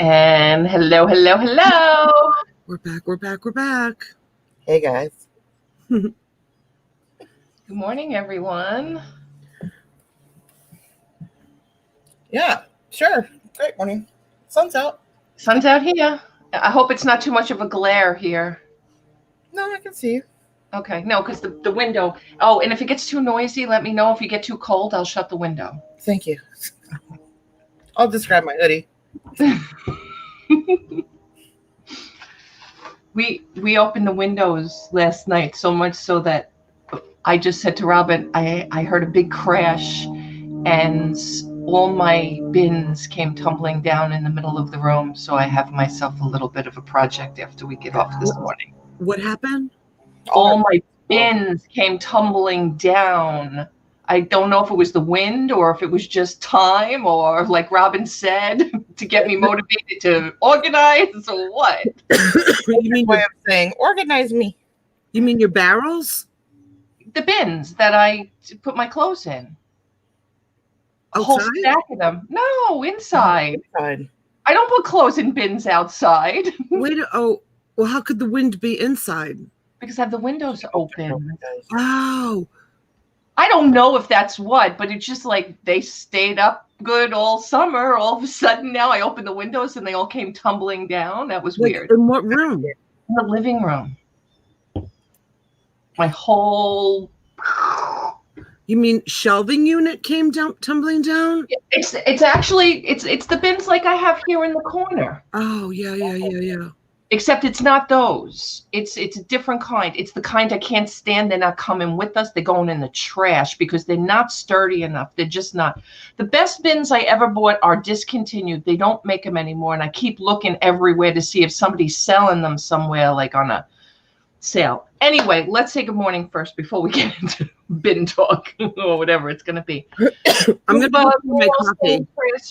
And hello, hello, hello. We're back. Hey, guys. Good morning, everyone. Yeah, sure. Great morning. Sun's out. Sun's out here. I hope it's not too much of a glare here. No, I can see you. Okay, no, because the window. Oh, and if it gets too noisy, let me know. If you get too cold, I'll shut the window. Thank you. I'll just grab my hoodie. We opened the windows last night so much so that I just said to Robin, I heard a big crash and all my bins came tumbling down in the middle of the room. So I have myself a little bit of a project after we get off this morning. What happened? All my bins came tumbling down. I don't know if it was the wind or if it was just time or, like Robin said, to get me motivated to organize or what. You mean way of saying organize me? You mean your barrels? The bins that I put my clothes in. A Outside? whole stack of them. No, inside. Inside. I don't put clothes in bins outside. Well, how could the wind be inside? Because I have the windows open. Oh. I don't know if that's what, but it's just like they stayed up good all summer. All of a sudden now I opened the windows and they all came tumbling down. That was weird. In what room? In the living room. My whole... You mean shelving unit came down, tumbling down? It's actually it's the bins like I have here in the corner. Oh, yeah. Except it's not those. It's a different kind. It's the kind I can't stand. They're not coming with us. They're going in the trash because they're not sturdy enough. They're just not. The best bins I ever bought are discontinued. They don't make them anymore. And I keep looking everywhere to see if somebody's selling them somewhere, like on a sale. Anyway, let's say good morning first before we get into bin talk or whatever it's going to be. I'm going to make coffee.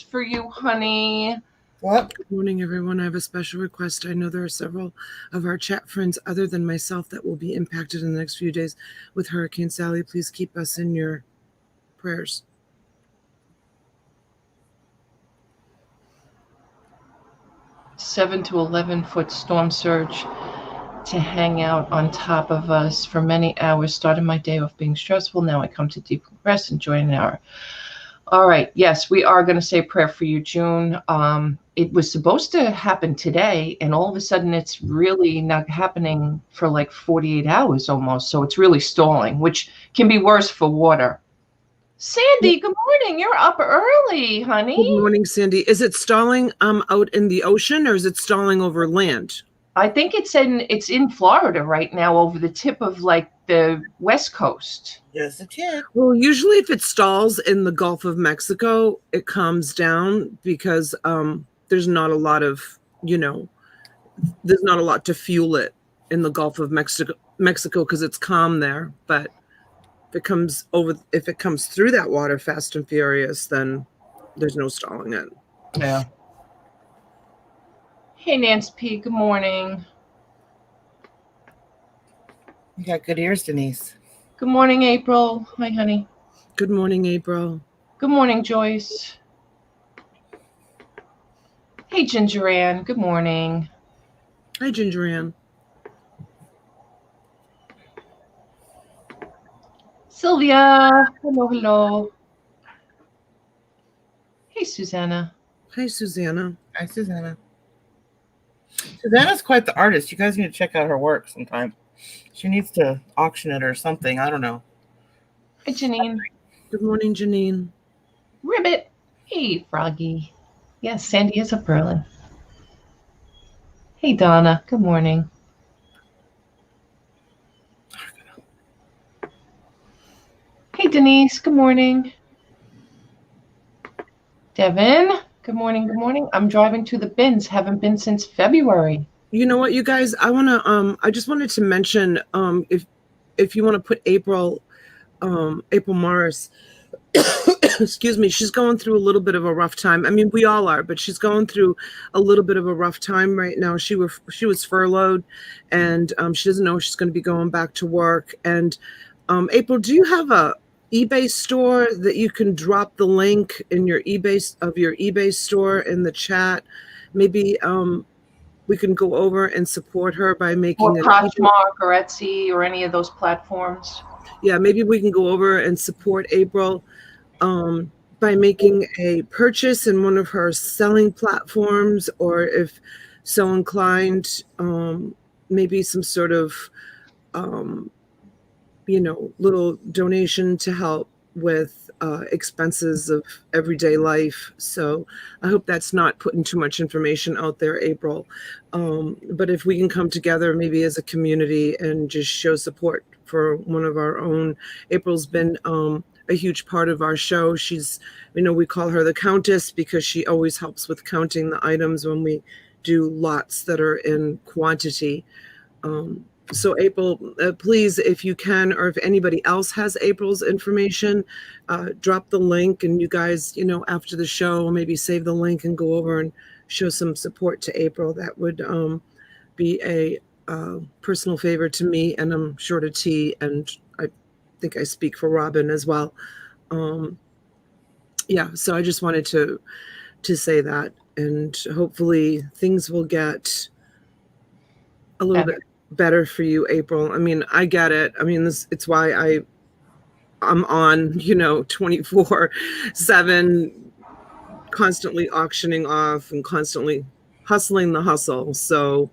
For you, honey. What? Good morning, everyone. I have a special request. I know there are several of our chat friends other than myself that will be impacted in the next few days with Hurricane Sally. Please keep us in your prayers. Seven to 11-foot storm surge to hang out on top of us for many hours. Started my day off being stressful. Now I come to deep rest, enjoy an hour. All right. Yes, we are going to say a prayer for you, June. It was supposed to happen today, and all of a sudden it's really not happening for like 48 hours almost. So it's really stalling, which can be worse for water. Sandy, good morning. You're up early, honey. Good morning, Sandy. Is it stalling out in the ocean or is it stalling over land? I think it's in Florida right now over the tip of like the West Coast. Yes, it is. Well, usually if it stalls in the Gulf of Mexico, it calms down because there's not a lot of, there's not a lot to fuel it in the Gulf of Mexico because it's calm there. But if it comes through that water fast and furious, then there's no stalling it. Yeah. Hey, Nancy P. Good morning. You got good ears, Denise. Good morning, April. Hi, honey. Good morning, April. Good morning, Joyce. Hey, Ginger Ann. Good morning. Hi, Ginger Ann. Sylvia. Hello. Hey, Susanna. Hi, Susanna. Hi, Susanna. Susanna's quite the artist. You guys need to check out her work sometime. She needs to auction it or something. I don't know. Hi, Janine. Good morning, Janine. Ribbit. Hey, Froggy. Yes, Sandy is up early. Hey, Donna. Good morning. Hey, Denise. Good morning. Devin. Good morning. I'm driving to the bins. Haven't been since February. You know what, you guys? I just wanted to mention if you want to put April Morris, excuse me, she's going through a little bit of a rough time. I mean, we all are, but she's going through a little bit of a rough time right now. She was furloughed, and she doesn't know if she's going to be going back to work. And April, do you have a eBay store that you can drop the link in your eBay store in the chat, maybe we can go over and support her by Or making an Poshmark or Etsy or any of those platforms. yeah, maybe we can go over and support April by making a purchase in one of her selling platforms, or if so inclined, maybe some sort of little donation to help with expenses of everyday life. So I hope that's not putting too much information out there, April. But if we can come together maybe as a community and just show support for one of our own. April's been a huge part of our show. She's, we call her the Countess because she always helps with counting the items when we do lots that are in quantity. So April, please, if you can, or if anybody else has April's information, drop the link, and you guys, after the show, maybe save the link and go over and show some support to April. That would be a personal favor to me, and I'm sure to T, and I think I speak for Robin as well. So I just wanted to say that, and hopefully things will get a little bit better for you, April. I mean, I get it. I mean, it's why I'm on, 24/7, constantly auctioning off and constantly hustling the hustle. So,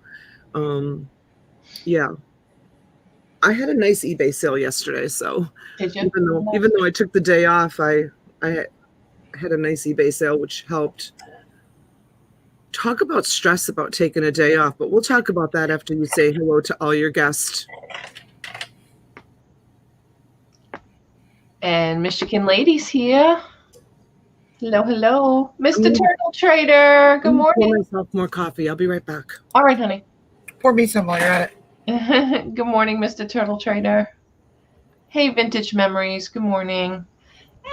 yeah. I had a nice eBay sale yesterday, so Did you? even though I took the day off, I had a nice eBay sale, which helped. Talk about stress about taking a day off, but we'll talk about that after you say hello to all your guests. And Michigan Ladies here. Hello, hello. Mr. Turtle Trader, good morning. Pour myself more coffee. I'll be right back. All right, honey. Pour me some while you're at it. Good morning, Mr. Turtle Trader. Hey, Vintage Memories, good morning.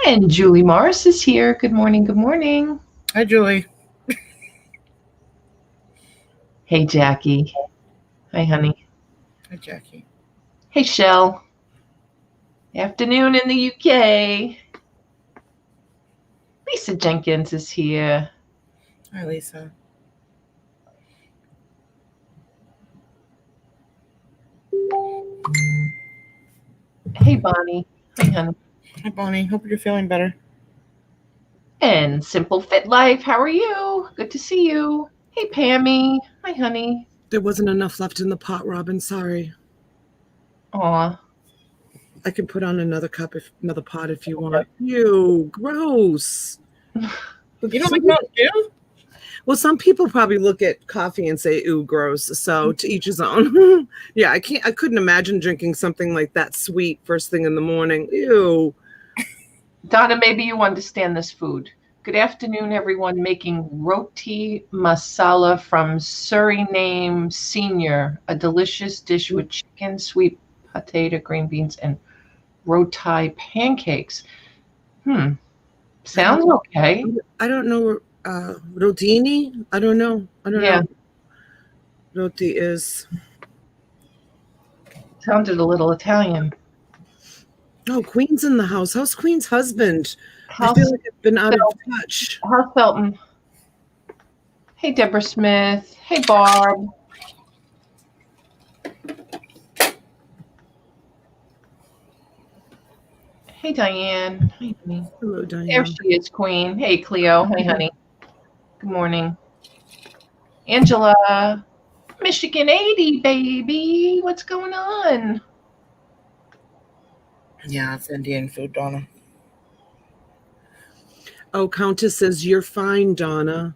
And Julie Morris is here. Good morning, good morning. Hi, Julie. Hey, Jackie. Hi, honey. Hi, Jackie. Hey, Shell. Afternoon in the UK. Lisa Jenkins is here. Hi, Lisa. Hey, Bonnie. Hi, honey. Hi, Bonnie. Hope you're feeling better. And Simple Fit Life. How are you? Good to see you. Hey, Pammy. Hi, honey. There wasn't enough left in the pot, Robin. Sorry. Aw. I can put on another pot if you want. Ew, gross. You don't like Mountain Dew? Well, some people probably look at coffee and say, "Ooh, gross." So to each his own. Yeah, I couldn't imagine drinking something like that sweet first thing in the morning. Ew. Donna, maybe you understand this food. Good afternoon, everyone. Making roti masala from Suriname Senior, a delicious dish with chicken, sweet potato, green beans, and roti pancakes. Sounds okay. I don't know. Rotini? I don't know. know. Roti is. Sounded a little Italian. Oh, Queen's in the house. How's Queen's husband? I feel like it's been out of touch. How's Felton? Hey, Deborah Smith. Hey, Barb. Hey, Diane. Hi, honey. Hello, Diane. There she is, Queen. Hey, Cleo. Hey, honey. Good morning. Angela. Michigan 80, baby. What's going on? Yeah, it's Indian food, Donna. Oh, Countess says, "You're fine, Donna.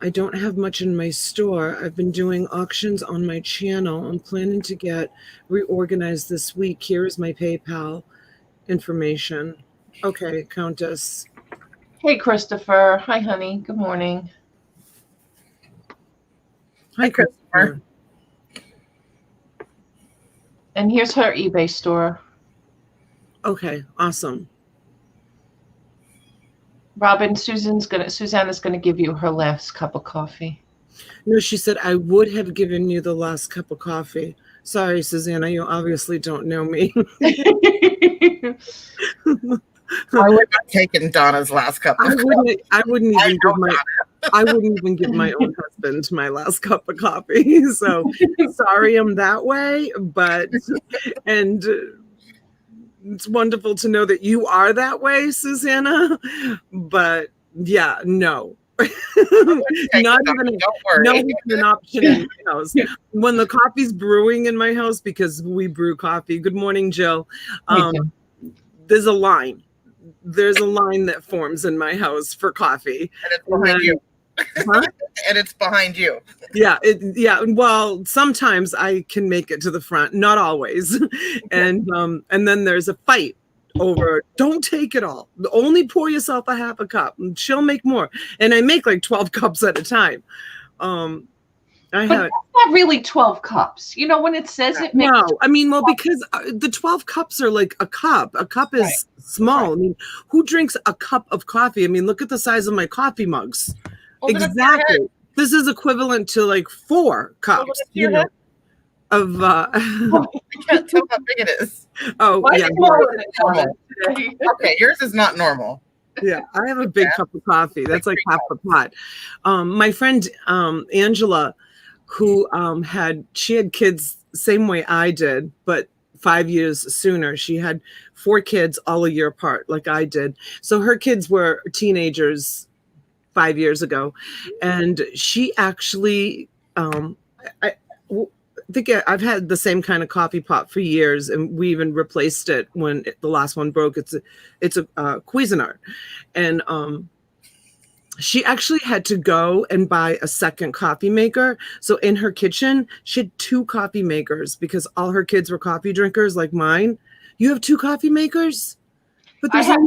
I don't have much in my store. I've been doing auctions on my channel. I'm planning to get reorganized this week. Here is my PayPal information." Okay, Countess. Hey, Christopher. Hi, honey. Good morning. Hi, Christopher. And here's her eBay store. Okay, awesome. Robin, Susanna's gonna give you her last cup of coffee. No, she said, "I would have given you the last cup of coffee." Sorry, Susanna, you obviously don't know me. I would have taken Donna's last cup. I wouldn't even give my. I wouldn't even give my own husband my last cup of coffee. So sorry I'm that way, but and it's wonderful to know that you are that way, Susanna. But yeah, no. not even an option in my house. When the coffee's brewing in my house, because we brew coffee. Good morning, Jill. There's a line. There's a line that forms in my house for coffee. And it's behind you. Huh? And it's behind you. Yeah. Well, sometimes I can make it to the front, not always. And then there's a fight over, don't take it all. Only pour yourself a half a cup. And she'll make more. And I make like 12 cups at a time. That's not really 12 cups. You know, when it says it makes no, I mean, well, because the 12 cups are like a cup. A cup is small. Right. I mean, who drinks a cup of coffee? I mean, look at the size of my coffee mugs. Well, exactly. This is equivalent to like 4 cups. You know, of I can't tell how big it is. Oh, yeah. Okay, yours is not normal. Yeah, I have a big cup of coffee. That's like half a pot. My friend Angela, who she had kids same way I did, but 5 years sooner. She had 4 kids all a year apart, like I did. So her kids were teenagers 5 years ago, and she actually, I think I've had the same kind of coffee pot for years, and we even replaced it when the last one broke. It's a Cuisinart, and she actually had to go and buy a second coffee maker. So in her kitchen, she had 2 coffee makers because all her kids were coffee drinkers like mine. You have 2 coffee makers? But I have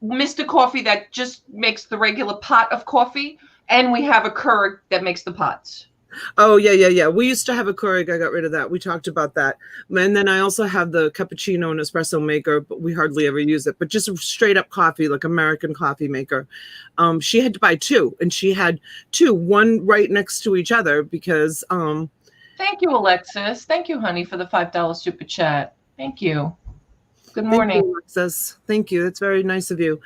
Mr. Coffee that just makes the regular pot of coffee, and we have a Keurig that makes the pots. Oh, yeah. We used to have a Keurig. I got rid of that. We talked about that. And then I also have the cappuccino and espresso maker, but we hardly ever use it. But just straight up coffee, like American coffee maker. She had to buy 2, and she had 2, one right next to each other because... Thank you, Alexis. Thank you, honey, for the $5 super chat. Thank you. Good morning. Thank you, Alexis. Thank you. That's very nice of you.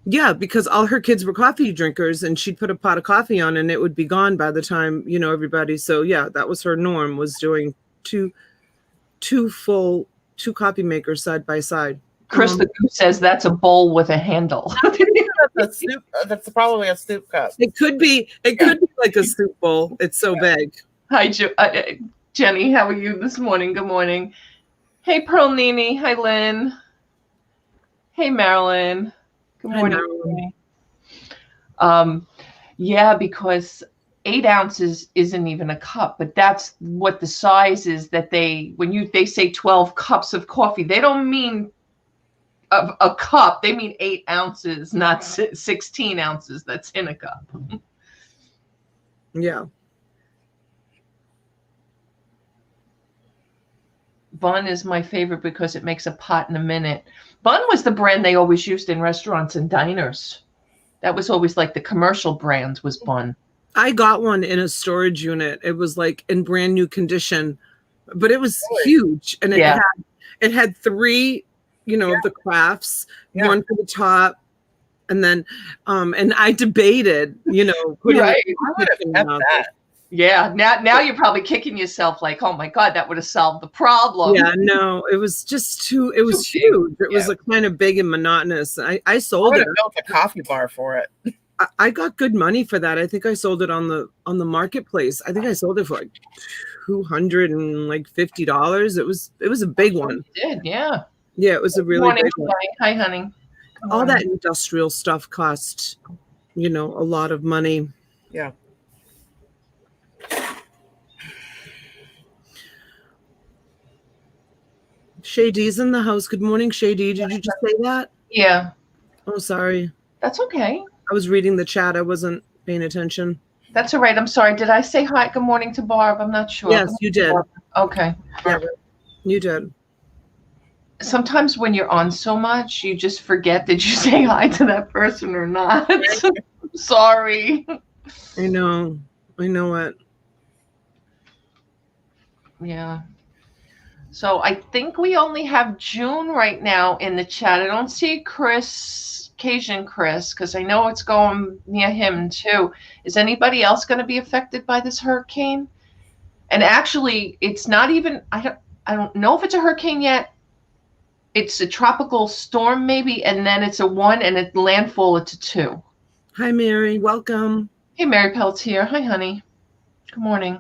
Yeah, because all her kids were coffee drinkers, and she'd put a pot of coffee on and it would be gone by the time, everybody. So yeah, that was her norm, was doing two coffee makers side by side. Chris the Goose says that's a bowl with a handle. That's probably a soup cup. It could be like a soup bowl. It's so big. Hi, Jenny. How are you this morning? Good morning. Hey, Pearl Nini. Hi, Lynn. Hey, Marilyn. Good morning. Yeah, because 8 ounces isn't even a cup, but that's what the size is that they say 12 cups of coffee, they don't mean a cup. They mean 8 ounces, not 16 ounces that's in a cup. Yeah. Bun is my favorite because it makes a pot in a minute. Bun was the brand they always used in restaurants and diners. That was always like the commercial brand was Bun. I got one in a storage unit. It was like in brand new condition, but it was huge. And it had 3, of the crafts, one for the top. And then, and I debated, right. I would have kept that. Yeah, now you're probably kicking yourself like, oh my God, that would have solved the problem. Yeah, no, it was just it was huge. It was like kind of big and monotonous. I sold it. I built a coffee bar for it. I got good money for that. I think I sold it on the marketplace. I think I sold it for like $250. It was a big one. You did, yeah. Yeah, it was a really big one. Hi, honey. All that industrial stuff cost, a lot of money. Yeah. Shady's in the house. Good morning, Shady. Did you just say that? Yeah. Oh, sorry. That's okay. I was reading the chat. I wasn't paying attention. That's all right. I'm sorry. Did I say hi? Good morning to Barb. I'm not sure. Yes, you did. Okay. Yeah, you did. Sometimes when you're on so much, you just forget that you say hi to that person or not. Sorry. I know it. Yeah. So I think we only have June right now in the chat. I don't see Chris occasion, Chris, because I know it's going near him too, is anybody else going to be affected by this hurricane? And actually, it's not even, I don't know if it's a hurricane yet. It's a tropical storm maybe, and then it's a 1, and at landfall it's a 2. Hi, Mary. Welcome. Hey, Mary Pelt's here. Hi, honey. Good morning.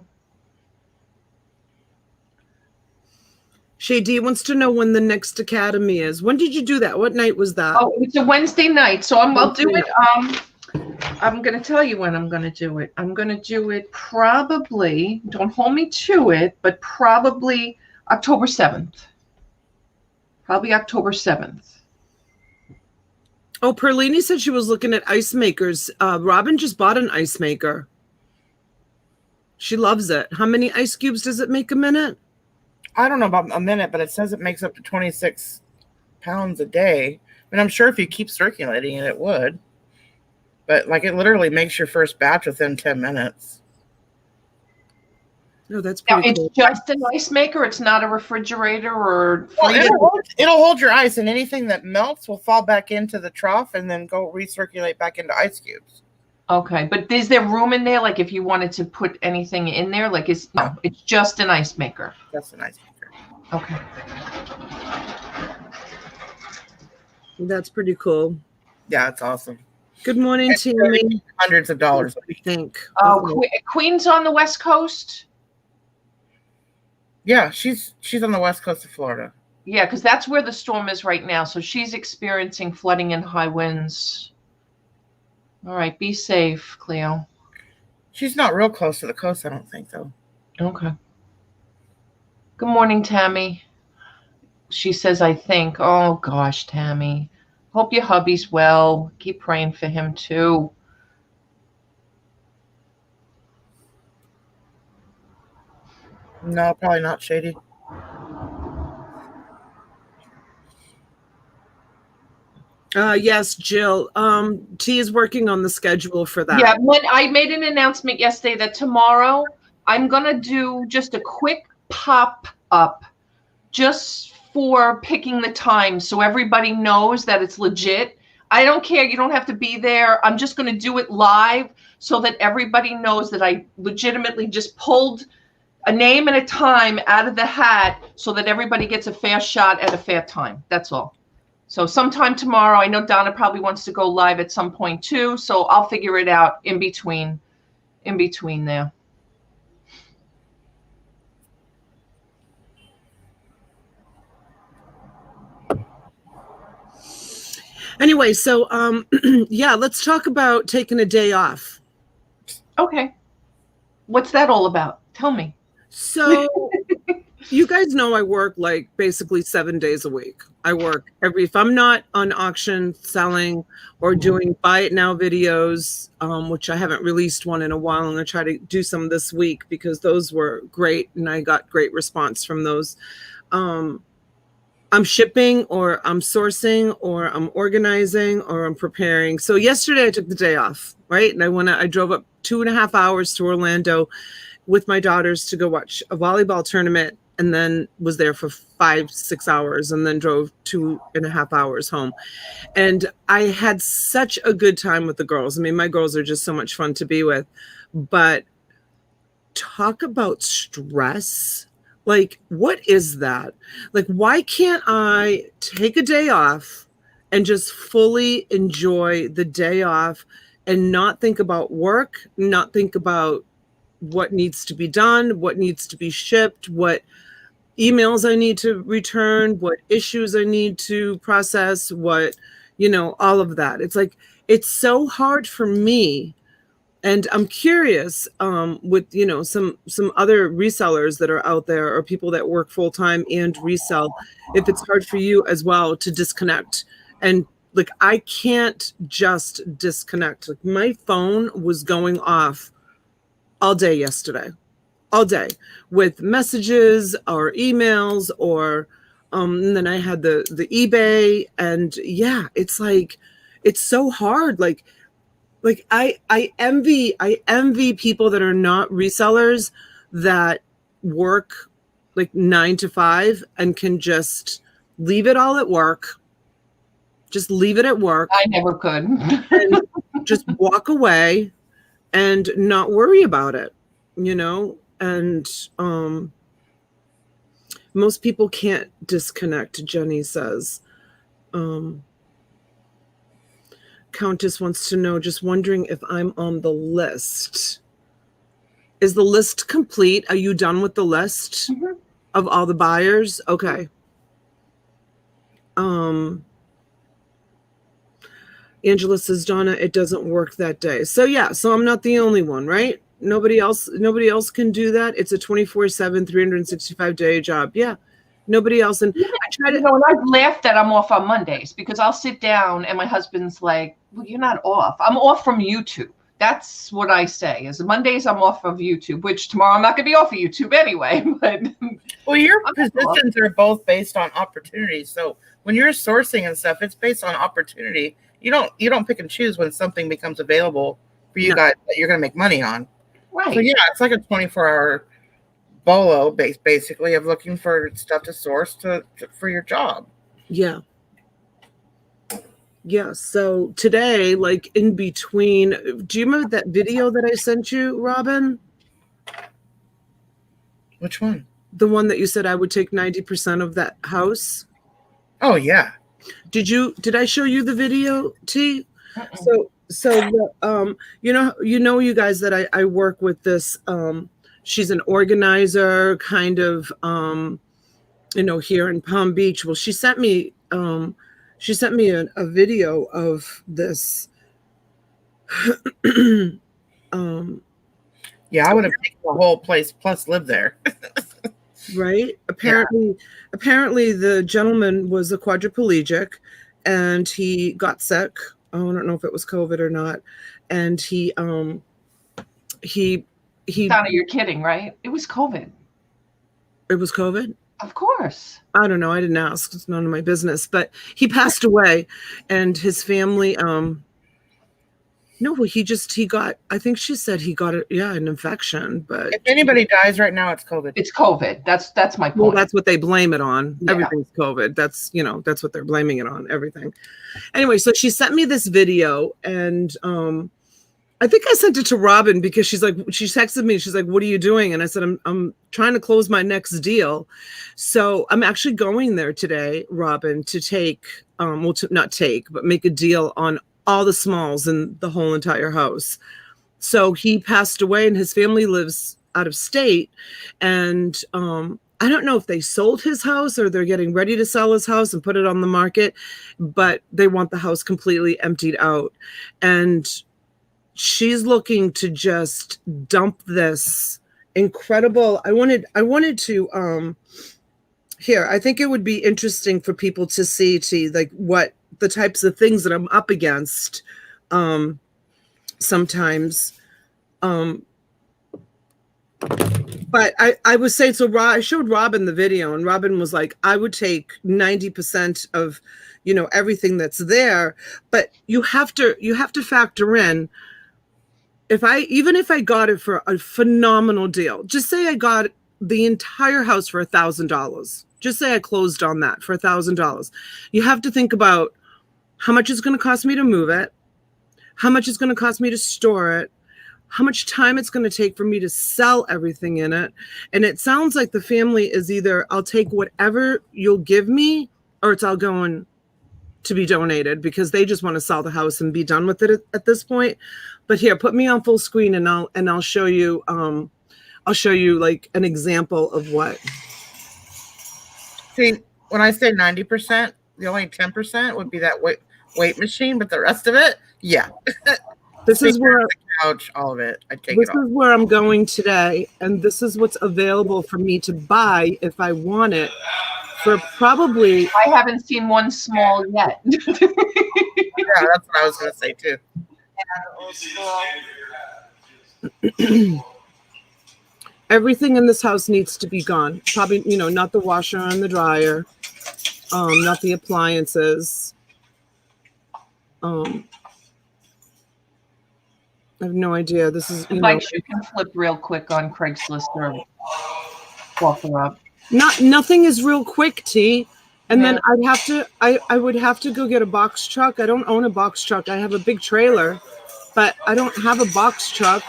Shay D wants to know when the next academy is. When did you do that? What night was that? Oh, it's a Wednesday night, so I'll do it. I'm going to tell you when I'm going to do it. I'm going to do it probably, don't hold me to it, but probably October 7th. Probably October 7th. Oh, Perlini said she was looking at ice makers. Robin just bought an ice maker. She loves it. How many ice cubes does it make a minute? I don't know about a minute, but it says it makes up to 26 pounds a day. And I'm sure if you keep circulating it, it would. But like it literally makes your first batch within 10 minutes. Oh, that's pretty cool. It's just an ice maker. It's not a refrigerator or. Well, it'll hold your ice, and anything that melts will fall back into the trough and then go recirculate back into ice cubes. Okay, but is there room in there? Like if you wanted to put anything in there, like it's just an ice maker. Just an ice maker. Okay. That's pretty cool. Yeah, it's awesome. Good morning, Tammy. Hundreds of dollars. What do you think? Oh, Queen's on the West Coast. Yeah, she's on the west coast of Florida. Yeah, because that's where the storm is right now. So she's experiencing flooding and high winds. All right, be safe, Cleo. She's not real close to the coast, I don't think, though. Okay. Good morning, Tammy. She says, I think. Oh, gosh, Tammy. Hope your hubby's well. Keep praying for him, too. No, probably not, Shady. Yes, Jill. T is working on the schedule for that. Yeah, I made an announcement yesterday that tomorrow I'm going to do just a quick pop-up just for picking the time so everybody knows that it's legit. I don't care. You don't have to be there. I'm just going to do it live so that everybody knows that I legitimately just pulled a name and a time out of the hat so that everybody gets a fair shot at a fair time. That's all. So sometime tomorrow, I know Donna probably wants to go live at some point too, so I'll figure it out in between there. Anyway, so yeah, let's talk about taking a day off. Okay. What's that all about? Tell me. So you guys know I work like basically 7 days a week. I work if I'm not on auction selling or doing buy it now videos, which I haven't released one in a while. I'm going to try to do some this week because those were great and I got great response from those. I'm shipping or I'm sourcing or I'm organizing or I'm preparing. So yesterday I took the day off, right? And I drove up 2.5 hours to Orlando with my daughters to go watch a volleyball tournament and then was there for 5-6 hours and then drove 2.5 hours home. And I had such a good time with the girls. I mean, my girls are just so much fun to be with, but talk about stress. Like, what is that? Like, why can't I take a day off and just fully enjoy the day off and not think about work, not think about what needs to be done, what needs to be shipped, what emails I need to return, what issues I need to process, what, all of that. It's like, it's so hard for me. And I'm curious with, some other resellers that are out there or people that work full time and resell, if it's hard for you as well to disconnect. And like, I can't just disconnect. Like, my phone was going off all day yesterday, all day with messages or emails or and then I had the eBay. And yeah, it's like, it's so hard. Like I envy people that are not resellers that work like 9 to 5 and can just leave it all at work, Just leave it at work. I never could. And just walk away and not worry about it, and most people can't disconnect, Jenny says. Countess wants to know, just wondering if I'm on the list. Is the list complete? Are you done with the list of all the buyers? Okay. Angela says, Donna, it doesn't work that day. So yeah, so I'm not the only one, right? Nobody else can do that. It's a 24/7, 365-day job. Yeah. Nobody else. And I try to, and I've laughed that I'm off on Mondays because I'll sit down and my husband's like, well, you're not off. I'm off from YouTube. That's what I say is Mondays I'm off of YouTube, which tomorrow I'm not going to be off of YouTube anyway. But well, your positions are both based on opportunities. So when you're sourcing and stuff, it's based on opportunity. You don't pick and choose when something becomes available for you guys that you're going to make money on. Right. So yeah, it's like a 24-hour bolo basically of looking for stuff to source for your job. Yeah. Yeah. So today, like in between, do you remember that video that I sent you, Robin? Which one? The one that you said I would take 90% of that house. Oh yeah. Did I show you the video, T? So you guys that I work with this, she's an organizer kind of, here in Palm Beach. Well, she sent me a video of this. Yeah, I would have taken the whole place plus live there. Right. Apparently the gentleman was a quadriplegic and he got sick. Oh, I don't know if it was COVID or not. And he Donna, you're kidding, right? It was COVID. It was COVID? Of course. I don't know. I didn't ask. It's none of my business. But he passed away and his family, he got, I think she said he got an infection. But if anybody dies right now, it's COVID. It's COVID. That's my point. Well, that's what they blame it on. Yeah. Everything's COVID. That's what they're blaming it on, everything. Anyway, so she sent me this video and I think I sent it to Robin because she texted me. She's like, what are you doing? And I said, I'm trying to close my next deal. So I'm actually going there today, Robin, to take, but make a deal on all the smalls in the whole entire house. So he passed away and his family lives out of state. And I don't know if they sold his house or they're getting ready to sell his house and put it on the market, but they want the house completely emptied out. And she's looking to just dump this incredible. I wanted to here. I think it would be interesting for people to see like what the types of things that I'm up against sometimes. But I would say, so I showed Robin the video and Robin was like, I would take 90% of, everything that's there, but you have to factor in, even if I got it for a phenomenal deal, just say I got the entire house for $1,000. Just say I closed on that for $1,000. You have to think about how much it's going to cost me to move it, how much it's going to cost me to store it, how much time it's going to take for me to sell everything in it. And it sounds like the family is either I'll take whatever you'll give me or it's all going to be donated because they just want to sell the house and be done with it at this point. But here, put me on full screen and I'll show you like an example of what. See, when I say 90%, the only 10% would be that weight machine, but the rest of it, yeah. This is where the couch, all of it. I take this it off. is where I'm going today, and this is what's available for me to buy if I want it for probably. I haven't seen one small yet. Yeah, that's what I was going to say too. Everything in this house needs to be gone. Probably, not the washer and the dryer, not the appliances. I have no idea. This is Bikes you can flip real quick on Craigslist or offer up. Nothing is real quick, T. And then I would have to go get a box truck. I don't own a box truck. I have a big trailer, but I don't have a box truck.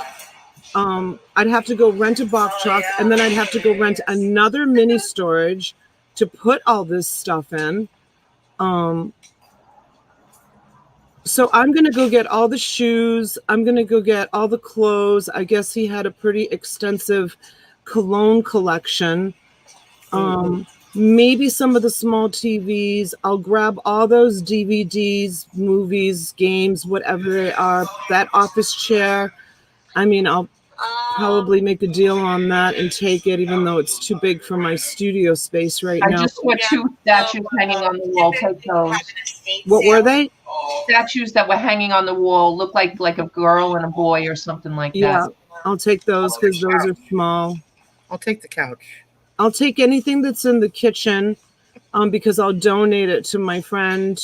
I'd have to go rent a box truck, and then I'd have to go rent another mini storage to put all this stuff in. So I'm going to go get all the shoes. I'm going to go get all the clothes. I guess he had a pretty extensive cologne collection. Maybe some of the small TVs. I'll grab all those DVDs, movies, games, whatever they are. That office chair. I mean, I'll probably make a deal on that and take it, even though it's too big for my studio space right now. I just saw 2 statues hanging on the wall. Take those. What were they? Statues that were hanging on the wall look like a girl and a boy or something like that. Yeah, I'll take those because those are small. I'll take the couch. I'll take anything that's in the kitchen because I'll donate it to my friend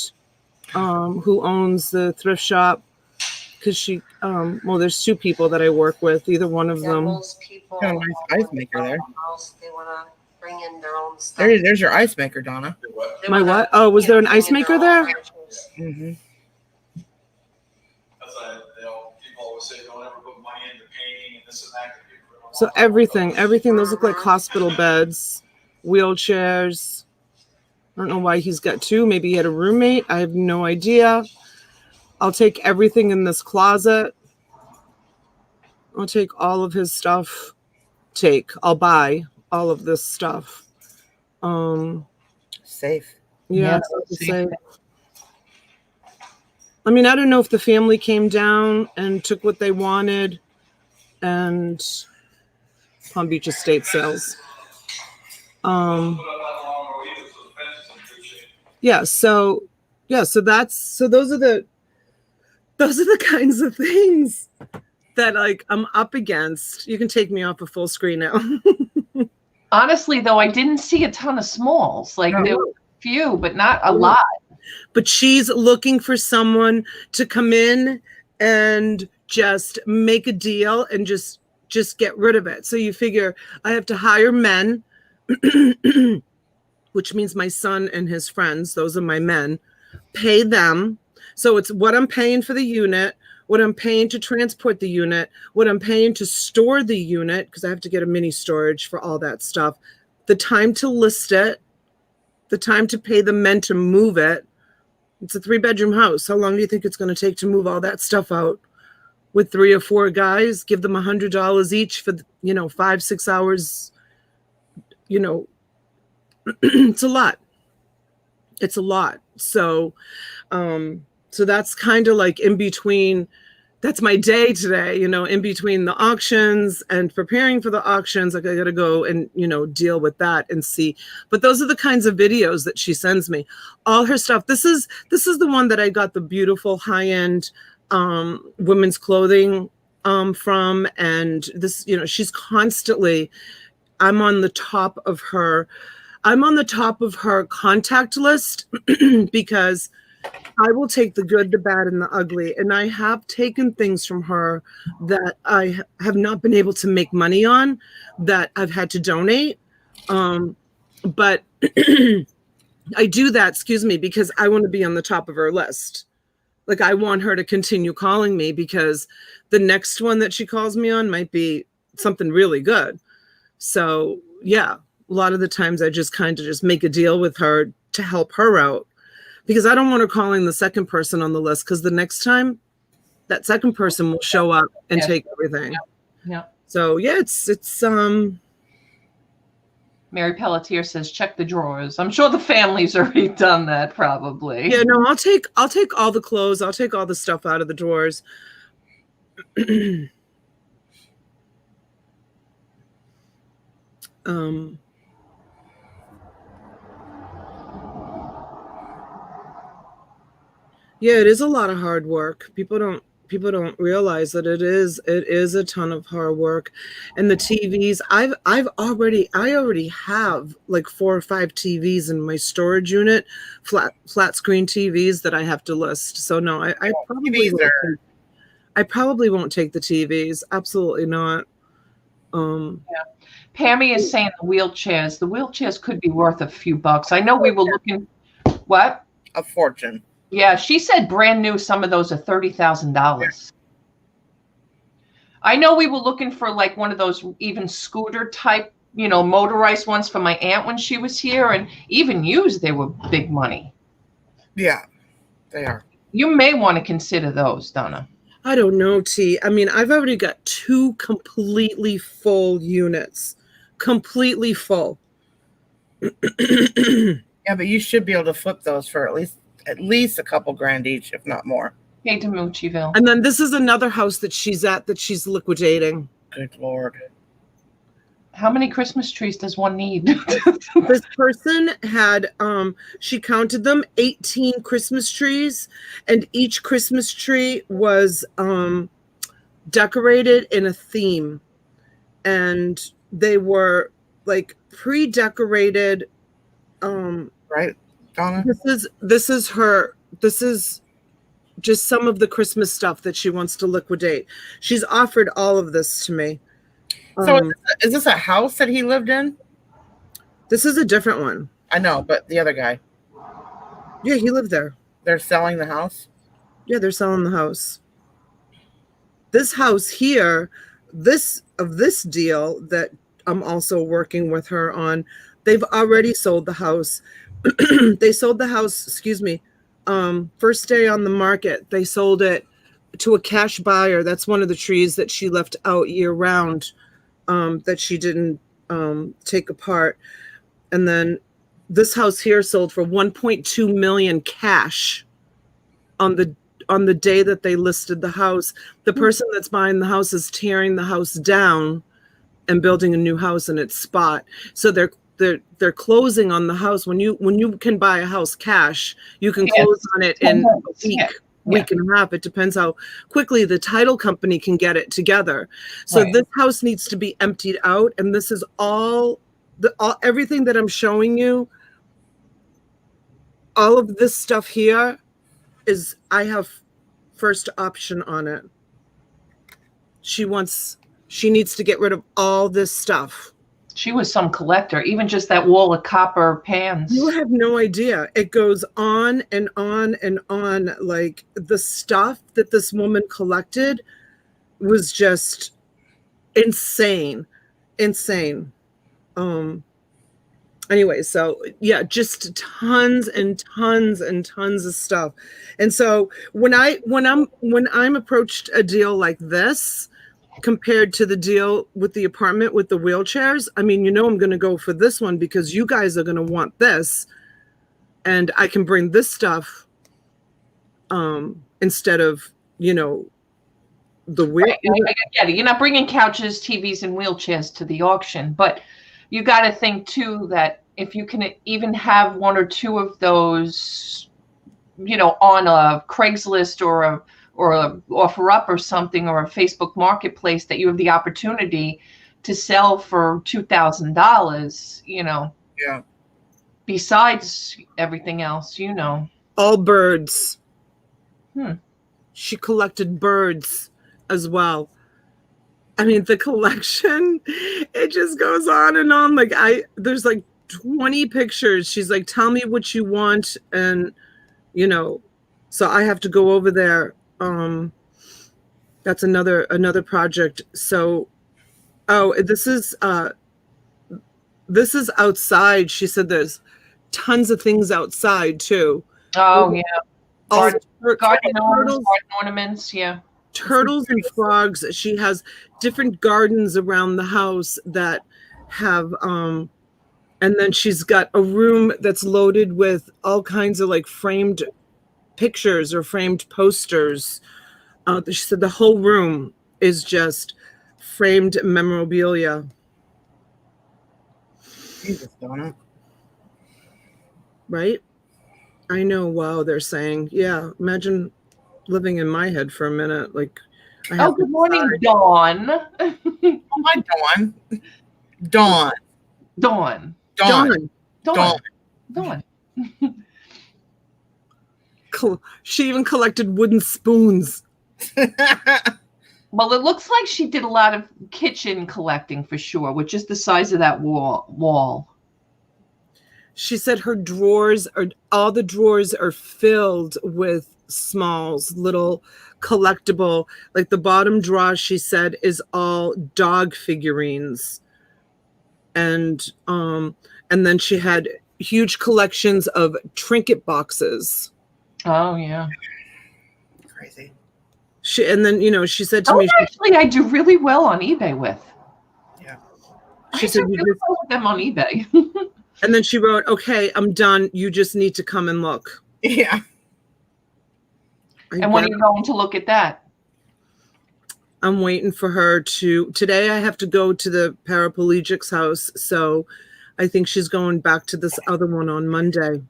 who owns the thrift shop. Because she, well, there's 2 people that I work with. Either one of them. Got a nice ice maker there. They want to bring in their own stuff. There's your ice maker, Donna. My what? Oh, was there an ice maker there? Mm-hmm. People always say don't ever put money into painting and this and that. So everything. Those look like hospital beds, wheelchairs. I don't know why he's got 2. Maybe he had a roommate. I have no idea. I'll take everything in this closet. I'll take all of his stuff. I'll buy all of this stuff. Safe. Yeah, safe. I mean, I don't know if the family came down and took what they wanted and Palm Beach estate sales. So those are the kinds of things that like I'm up against. You can take me off of full screen now. Honestly, though, I didn't see a ton of smalls. Like there were a few, but not a lot. But she's looking for someone to come in and just make a deal and just get rid of it. So you figure I have to hire men, which means my son and his friends, those are my men, pay them. So it's what I'm paying for the unit, what I'm paying to transport the unit, what I'm paying to store the unit, because I have to get a mini storage for all that stuff, the time to list it, the time to pay the men to move it. It's a 3-bedroom house. How long do you think it's going to take to move all that stuff out? With 3 or 4 guys, give them $100 each for, 5-6 hours. It's a lot. It's a lot. So that's kind of like in between. That's my day today, in between the auctions and preparing for the auctions. Like I got to go and, deal with that and see. But those are the kinds of videos that she sends me. All her stuff. This is the one that I got the beautiful high-end women's clothing from. And this, she's constantly, I'm on the top of her contact list because I will take the good, the bad, and the ugly. And I have taken things from her that I have not been able to make money on, that I've had to donate. But I do that, because I want to be on the top of her list. Like I want her to continue calling me because the next one that she calls me on might be something really good. So yeah, a lot of the times I just kind of just make a deal with her to help her out. Because I don't want her calling the second person on the list, because the next time that second person will show up and take everything. Yeah. So yeah, it's Mary Pelletier says, check the drawers. I'm sure the family's already done that probably. Yeah, no, I'll take all the clothes. I'll take all the stuff out of the drawers. Yeah, it is a lot of hard work. People don't realize that it is a ton of hard work. And the TVs, I already have like 4 or 5 TVs in my storage unit, flat screen TVs that I have to list. So no, I probably won't take the TVs. Absolutely not. Pammy is saying the wheelchairs. The wheelchairs could be worth a few bucks. I know we were looking. What? A fortune. Yeah, she said brand new. Some of those are $30,000. I know we were looking for like one of those even scooter type, motorized ones for my aunt when she was here, and even used, they were big money. Yeah, they are. You may want to consider those, Donna. I don't know, T. I mean, I've already got 2 completely full units. Completely full. Yeah, but you should be able to flip those for at least a couple grand each, if not more. Hey, Demuccieville. And then this is another house that she's at that she's liquidating. Good Lord. How many Christmas trees does one need? This person had, she counted them, 18 Christmas trees, and each Christmas tree was decorated in a theme. And they were like pre-decorated. Right, Donna? This is just some of the Christmas stuff that she wants to liquidate. She's offered all of this to me. So is this a house that he lived in? This is a different one. I know, but the other guy. Yeah, he lived there. They're selling the house? Yeah, they're selling the house. This house here, this deal that I'm also working with her on, they've already sold the house. They sold the house, first day on the market. They sold it to a cash buyer. That's one of the trees that she left out year round, that she didn't take apart. And then this house here sold for 1.2 million cash on the day that they listed the house. The person that's buying the house is tearing the house down and building a new house in its spot. So they're closing on the house. When you can buy a house cash, you can close on it in a week and a half. It depends how quickly the title company can get it together. So this house needs to be emptied out, and this is everything that I'm showing you. All of this stuff here is, I have first option on it. She needs to get rid of all this stuff. She was some collector, even just that wall of copper pans. You have no idea. It goes on and on and on. Like, the stuff that this woman collected was just insane. Anyway, so yeah, just tons and tons and tons of stuff. And so when I'm approached a deal like this, compared to the deal with the apartment with the wheelchairs, I mean, I'm going to go for this one because you guys are going to want this, and I can bring this stuff instead of the wheel. Right. I get it. You're not bringing couches, TVs, and wheelchairs to the auction, but you got to think too that if you can even have one or two of those, on a Craigslist or a OfferUp or something, or a Facebook marketplace, that you have the opportunity to sell for $2,000, Yeah. Besides everything else, All birds. Hmm. She collected birds as well. I mean, the collection, it just goes on and on. Like, there's like 20 pictures. She's like, tell me what you want. And, so I have to go over there. That's another project. So, this is outside. She said there's tons of things outside too. Oh, yeah. Garden ornaments, yeah. Turtles and frogs. She has different gardens around the house that have, and then she's got a room that's loaded with all kinds of like framed pictures or framed posters. She said the whole room is just framed memorabilia. Jesus, Donna. Right? I know. Wow, they're saying, yeah, imagine living in my head for a minute. Like, good morning, Dawn. Oh, hi, Dawn. Dawn. Dawn. Dawn. Dawn. Dawn. She even collected wooden spoons. Well, it looks like she did a lot of kitchen collecting for sure, which is the size of that wall. She said all the drawers are filled with smalls, little collectible, like the bottom drawer, she said, is all dog figurines. And then she had huge collections of trinket boxes. Oh yeah. Crazy. And then, she said to me, actually, I do really well on eBay with. Yeah. She said, really well with them on eBay. And then she wrote, "Okay, I'm done. You just need to come and look." Yeah. And when are you going to look at that? I'm waiting for her today I have to go to the paraplegic's house. So I think she's going back to this other one on Monday.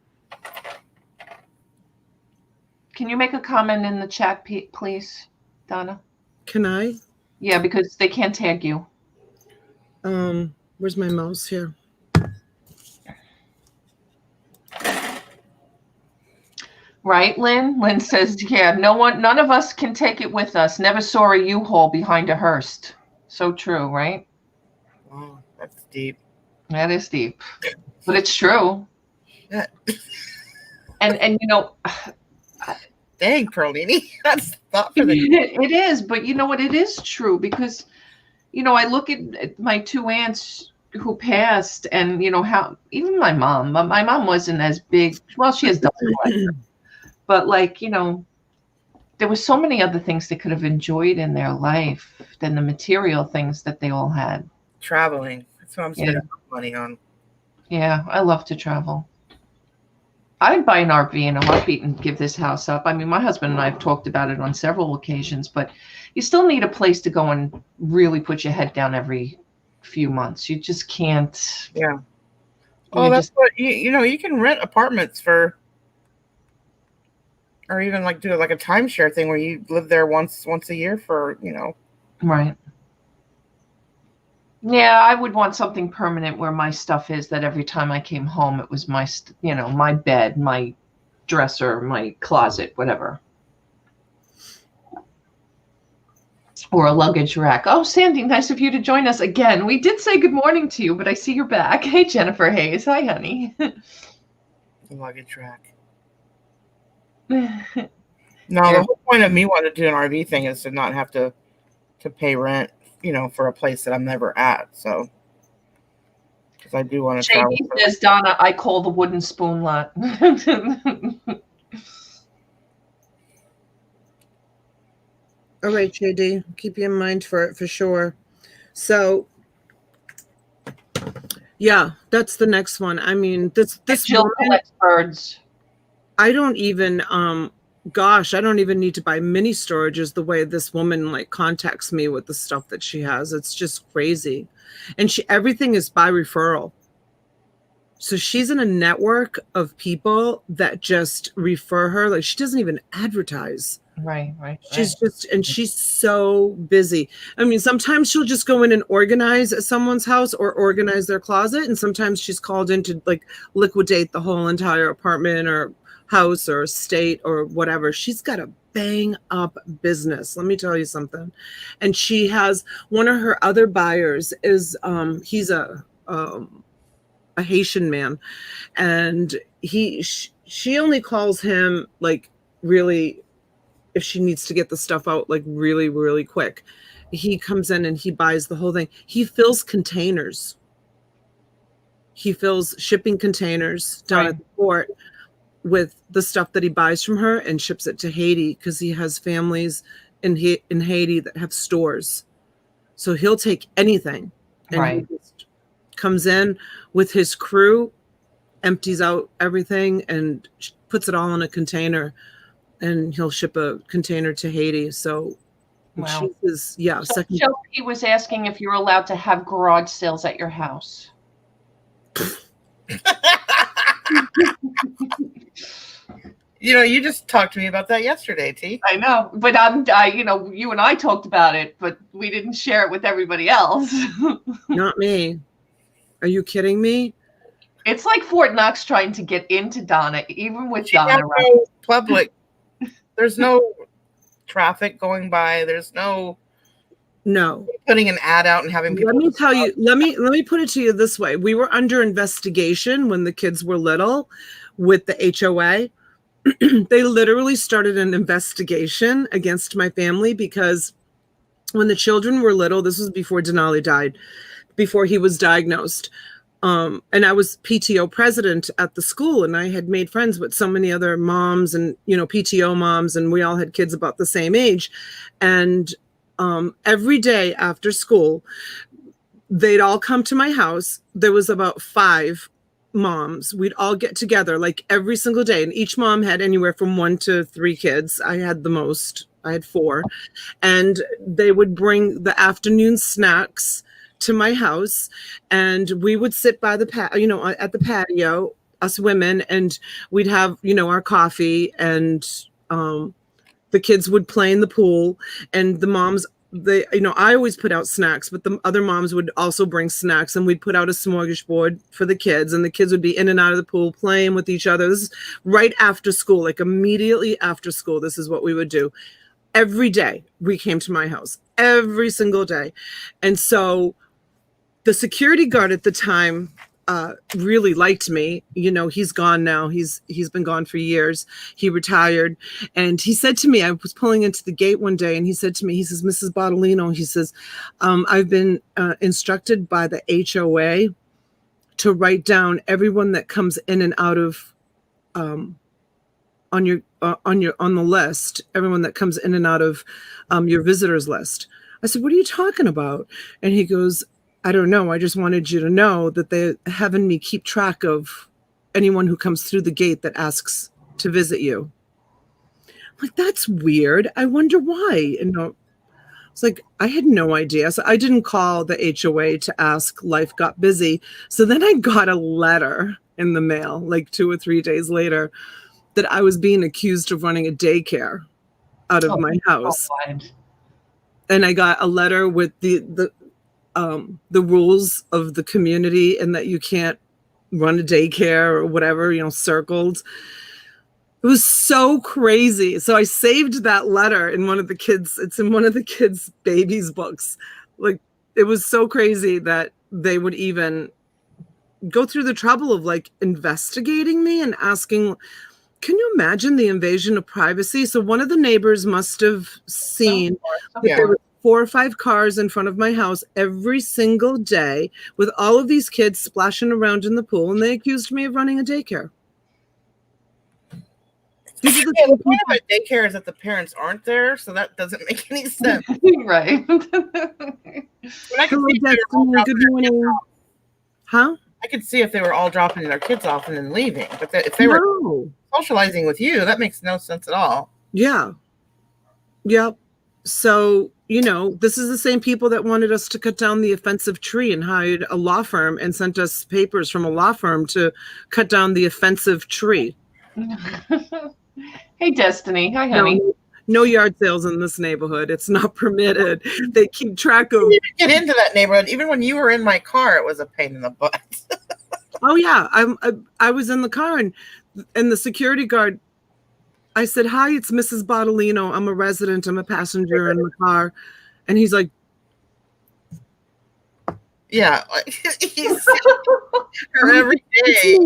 Can you make a comment in the chat, please, Donna? Can I? Yeah, because they can't tag you. Where's my mouse here? Right, Lynn? Lynn says, yeah, none of us can take it with us. Never saw a U-Haul behind a hearse. So true, right? Oh, that's deep. That is deep. But it's true. Yeah. And dang, Perlini. That's thought for the it is, but you know what? It is true because, I look at my two aunts who passed and, how even my mom wasn't as big. Well, she has double life. But there was so many other things they could have enjoyed in their life than the material things that they all had. Traveling. That's what I'm spending money on. Yeah, I love to travel. I'd buy an RV in a heartbeat and give this house up. I mean, my husband and I have talked about it on several occasions, but you still need a place to go and really put your head down every few months. You just can't. Yeah. Oh, that's what you can rent apartments for. Or even do a timeshare thing where you live there once a year for, Right. Yeah, I would want something permanent where my stuff is that every time I came home, it was my, my bed, my dresser, my closet, whatever. Or a luggage rack. Oh, Sandy, nice of you to join us again. We did say good morning to you, but I see you're back. Hey, Jennifer Hayes. Hi, honey. The luggage rack. No, the whole point of me wanting to do an RV thing is to not have to pay rent, for a place that I'm never at. So, because I do want to travel. JD says, Donna, I call the wooden spoon lot. All right, JD, keep you in mind for it for sure. So, yeah, that's the next one. I mean, this Jill collects birds. I don't even need to buy mini storages the way this woman contacts me with the stuff that she has. It's just crazy. And everything is by referral. So she's in a network of people that just refer her. She doesn't even advertise. Right. She's so busy. I mean, sometimes she'll just go in and organize someone's house or organize their closet. And sometimes she's called in to liquidate the whole entire apartment or house or estate or whatever. She's got a bang up business. Let me tell you something. And she has one of her other buyers is he's a Haitian man, and she only calls him really if she needs to get the stuff out really, really quick. He comes in and he buys the whole thing. He fills containers. He fills shipping containers down at the port with the stuff that he buys from her and ships it to Haiti because he has families in Haiti that have stores. So he'll take anything. And he just comes in with his crew, empties out everything and puts it all in a container, and he'll ship a container to Haiti. So wow. Second. He was asking if you're allowed to have garage sales at your house. You just talked to me about that yesterday, T. I know, but you and I talked about it, but we didn't share it with everybody else. Not me. Are you kidding me? It's like Fort Knox trying to get into Donna, even with Donna. Public. There's no traffic going by. There's no No. Putting an ad out and having people. Let me tell you, let me put it to you this way. We were under investigation when the kids were little with the HOA. They literally started an investigation against my family because when the children were little, this was before Denali died, before he was diagnosed. And I was PTO president at the school, and I had made friends with so many other moms and, PTO moms, and we all had kids about the same age. And every day after school, they'd all come to my house. There was about 5 moms. We'd all get together like every single day. And each mom had anywhere from 1 to 3 kids. I had the most. I had 4. And they would bring the afternoon snacks to my house. And we would sit by the at the patio, us women, and we'd have, our coffee, and the kids would play in the pool, and the moms, I always put out snacks, but the other moms would also bring snacks, and we'd put out a smorgasbord for the kids, and the kids would be in and out of the pool playing with each other. This is right after school, like immediately after school. This is what we would do. Every day we came to my house, every single day. And so the security guard at the time really liked me. He's gone now. He's been gone for years. He retired. And he said to me, I was pulling into the gate one day, and he said to me, he says, Mrs. Bottolino, he says, I've been instructed by the HOA to write down everyone that comes in and out of on the list, everyone that comes in and out of your visitors list. I said, what are you talking about? And he goes, I don't know. I just wanted you to know that they're having me keep track of anyone who comes through the gate that asks to visit you. I'm like, that's weird. I wonder why. And it's like, I had no idea. So I didn't call the HOA to ask. Life got busy. So then I got a letter in the mail, like 2 or 3 days later, that I was being accused of running a daycare out of my house. And I got a letter with the rules of the community, and that you can't run a daycare or whatever, circled. It was so crazy. So I saved that letter in it's in one of the kids' babies' books. Like, it was so crazy that they would even go through the trouble of like investigating me and asking, can you imagine the invasion of privacy? So one of the neighbors must have seen that there were 4 or 5 cars in front of my house every single day with all of these kids splashing around in the pool, and they accused me of running a daycare. The point about daycare is that the parents aren't there, so that doesn't make any sense. Right. Good morning. Huh? I could see if they were all dropping their kids off and then leaving, but if they were socializing with you, that makes no sense at all. Yeah. Yep. So, this is the same people that wanted us to cut down the offensive tree and hired a law firm and sent us papers from a law firm to cut down the offensive tree. Hey, Destiny. Hi, honey. No yard sales in this neighborhood. It's not permitted. They keep track of. You didn't get into that neighborhood. Even when you were in my car, it was a pain in the butt. Oh yeah, I was in the car, and the security guard. I said, hi, it's Mrs. Bottolino. I'm a resident. I'm a passenger in the car. And he's like, yeah, he's her every day.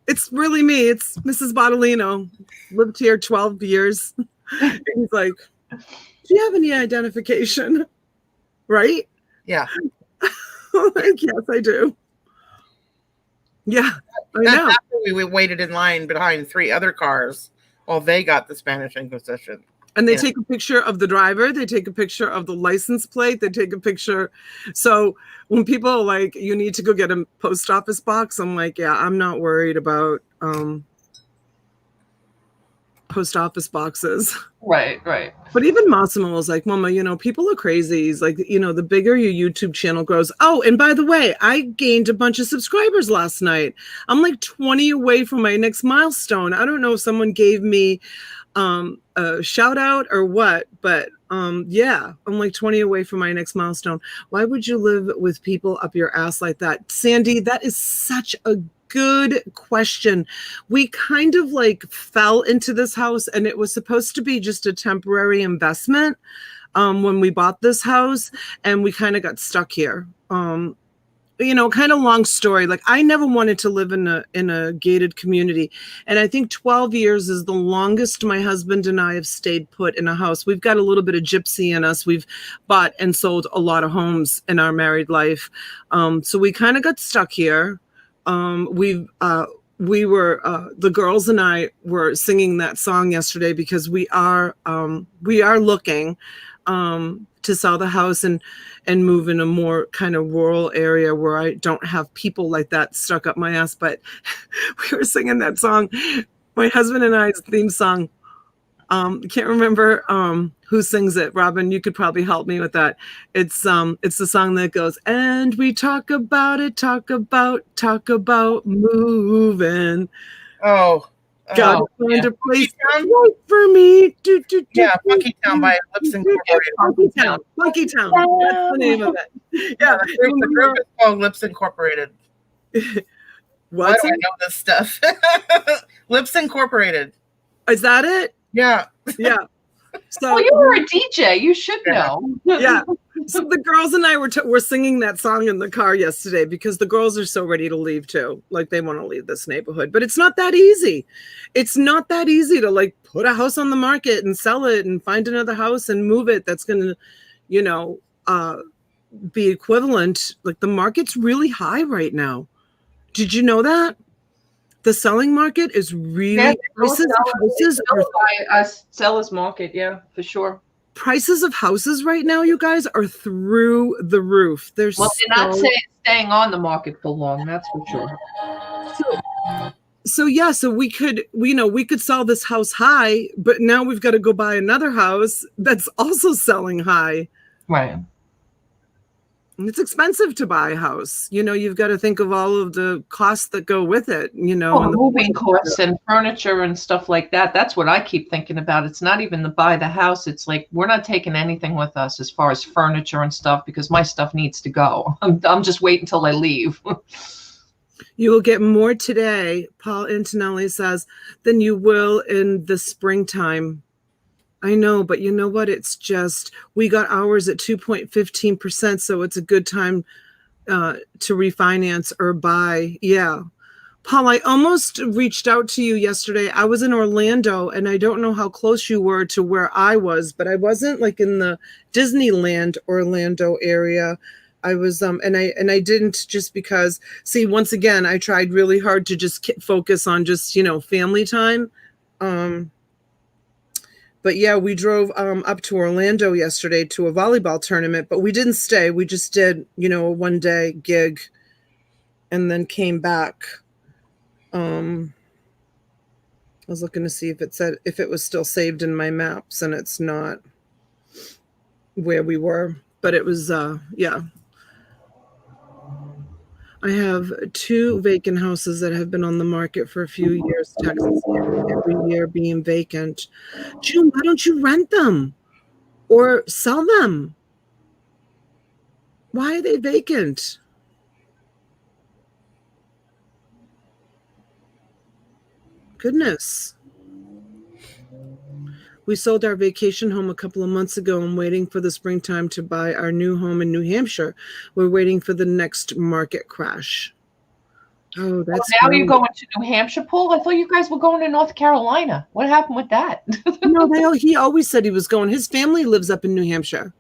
It's really me. It's Mrs. Bottolino. Lived here 12 years. And he's like, do you have any identification? Right? Yeah. I'm like, yes, I do. Yeah, I know. We waited in line behind 3 other cars while they got the Spanish Inquisition. And they take a picture of the driver. They take a picture of the license plate. They take a picture. So when people are like, you need to go get a post office box, I'm like, yeah, I'm not worried about post office boxes. Right. But even Massimo was like, Mama, people are crazy. He's like, the bigger your YouTube channel grows. Oh, and by the way, I gained a bunch of subscribers last night. I'm like 20 away from my next milestone. I don't know if someone gave me a shout out or what, but yeah, I'm like 20 away from my next milestone. Why would you live with people up your ass like that? Sandy, that is such a good question. We kind of like fell into this house, and it was supposed to be just a temporary investment when we bought this house, and we kind of got stuck here. Kind of long story. Like, I never wanted to live in a gated community, and I think 12 years is the longest my husband and I have stayed put in a house. We've got a little bit of gypsy in us. We've bought and sold a lot of homes in our married life, so we kind of got stuck here. We were the girls and I were singing that song yesterday because we are looking to sell the house and move in a more kind of rural area where I don't have people like that stuck up my ass. But we were singing that song, my husband and I's theme song. I can't remember who sings it. Robin, you could probably help me with that. It's the song that goes, and we talk about moving. Oh, Gotta find a place that's right for me. Yeah, Funky Town by Lips Incorporated. Funky Town. That's the name of it. Yeah, the group is called Lips Incorporated. Why do I know this stuff? Lips Incorporated. Is that it? Yeah. Yeah. So well, you were a DJ. You should know. Yeah. So the girls and I were singing that song in the car yesterday because the girls are so ready to leave too. Like, they want to leave this neighborhood, but it's not that easy. It's not that easy to like put a house on the market and sell it and find another house and move it. That's going to, be equivalent. Like, the market's really high right now. Did you know that? The selling market is really prices of houses are seller's market, yeah, for sure. Prices of houses right now, you guys, are through the roof. They're not staying on the market for long, that's for sure. So we could sell this house high, but now we've got to go buy another house that's also selling high. Right. And it's expensive to buy a house. You've got to think of all of the costs that go with it, and moving costs and furniture and stuff like that. That's what I keep thinking about. It's not even to buy the house. It's like, we're not taking anything with us as far as furniture and stuff because my stuff needs to go. I'm just waiting until I leave. You will get more today, Paul Antonelli says, than you will in the springtime. I know, but you know what? It's just, we got ours at 2.15%, so it's a good time to refinance or buy. Yeah. Paul, I almost reached out to you yesterday. I was in Orlando, and I don't know how close you were to where I was, but I wasn't like in the Disneyland Orlando area. I was, and I didn't, just because, see, once again, I tried really hard to just focus on just, family time. But yeah, we drove up to Orlando yesterday to a volleyball tournament, but we didn't stay. We just did, a one-day gig and then came back. I was looking to see if it was still saved in my maps, and it's not where we were, but it was, yeah. I have 2 vacant houses that have been on the market for a few years, Texas, every year being vacant. June, why don't you rent them or sell them? Why are they vacant? Goodness. We sold our vacation home a couple of months ago and waiting for the springtime to buy our new home in New Hampshire. We're waiting for the next market crash. Oh, that's now you're going to New Hampshire, Paul? I thought you guys were going to North Carolina. What happened with that? No, he always said he was going. His family lives up in New Hampshire.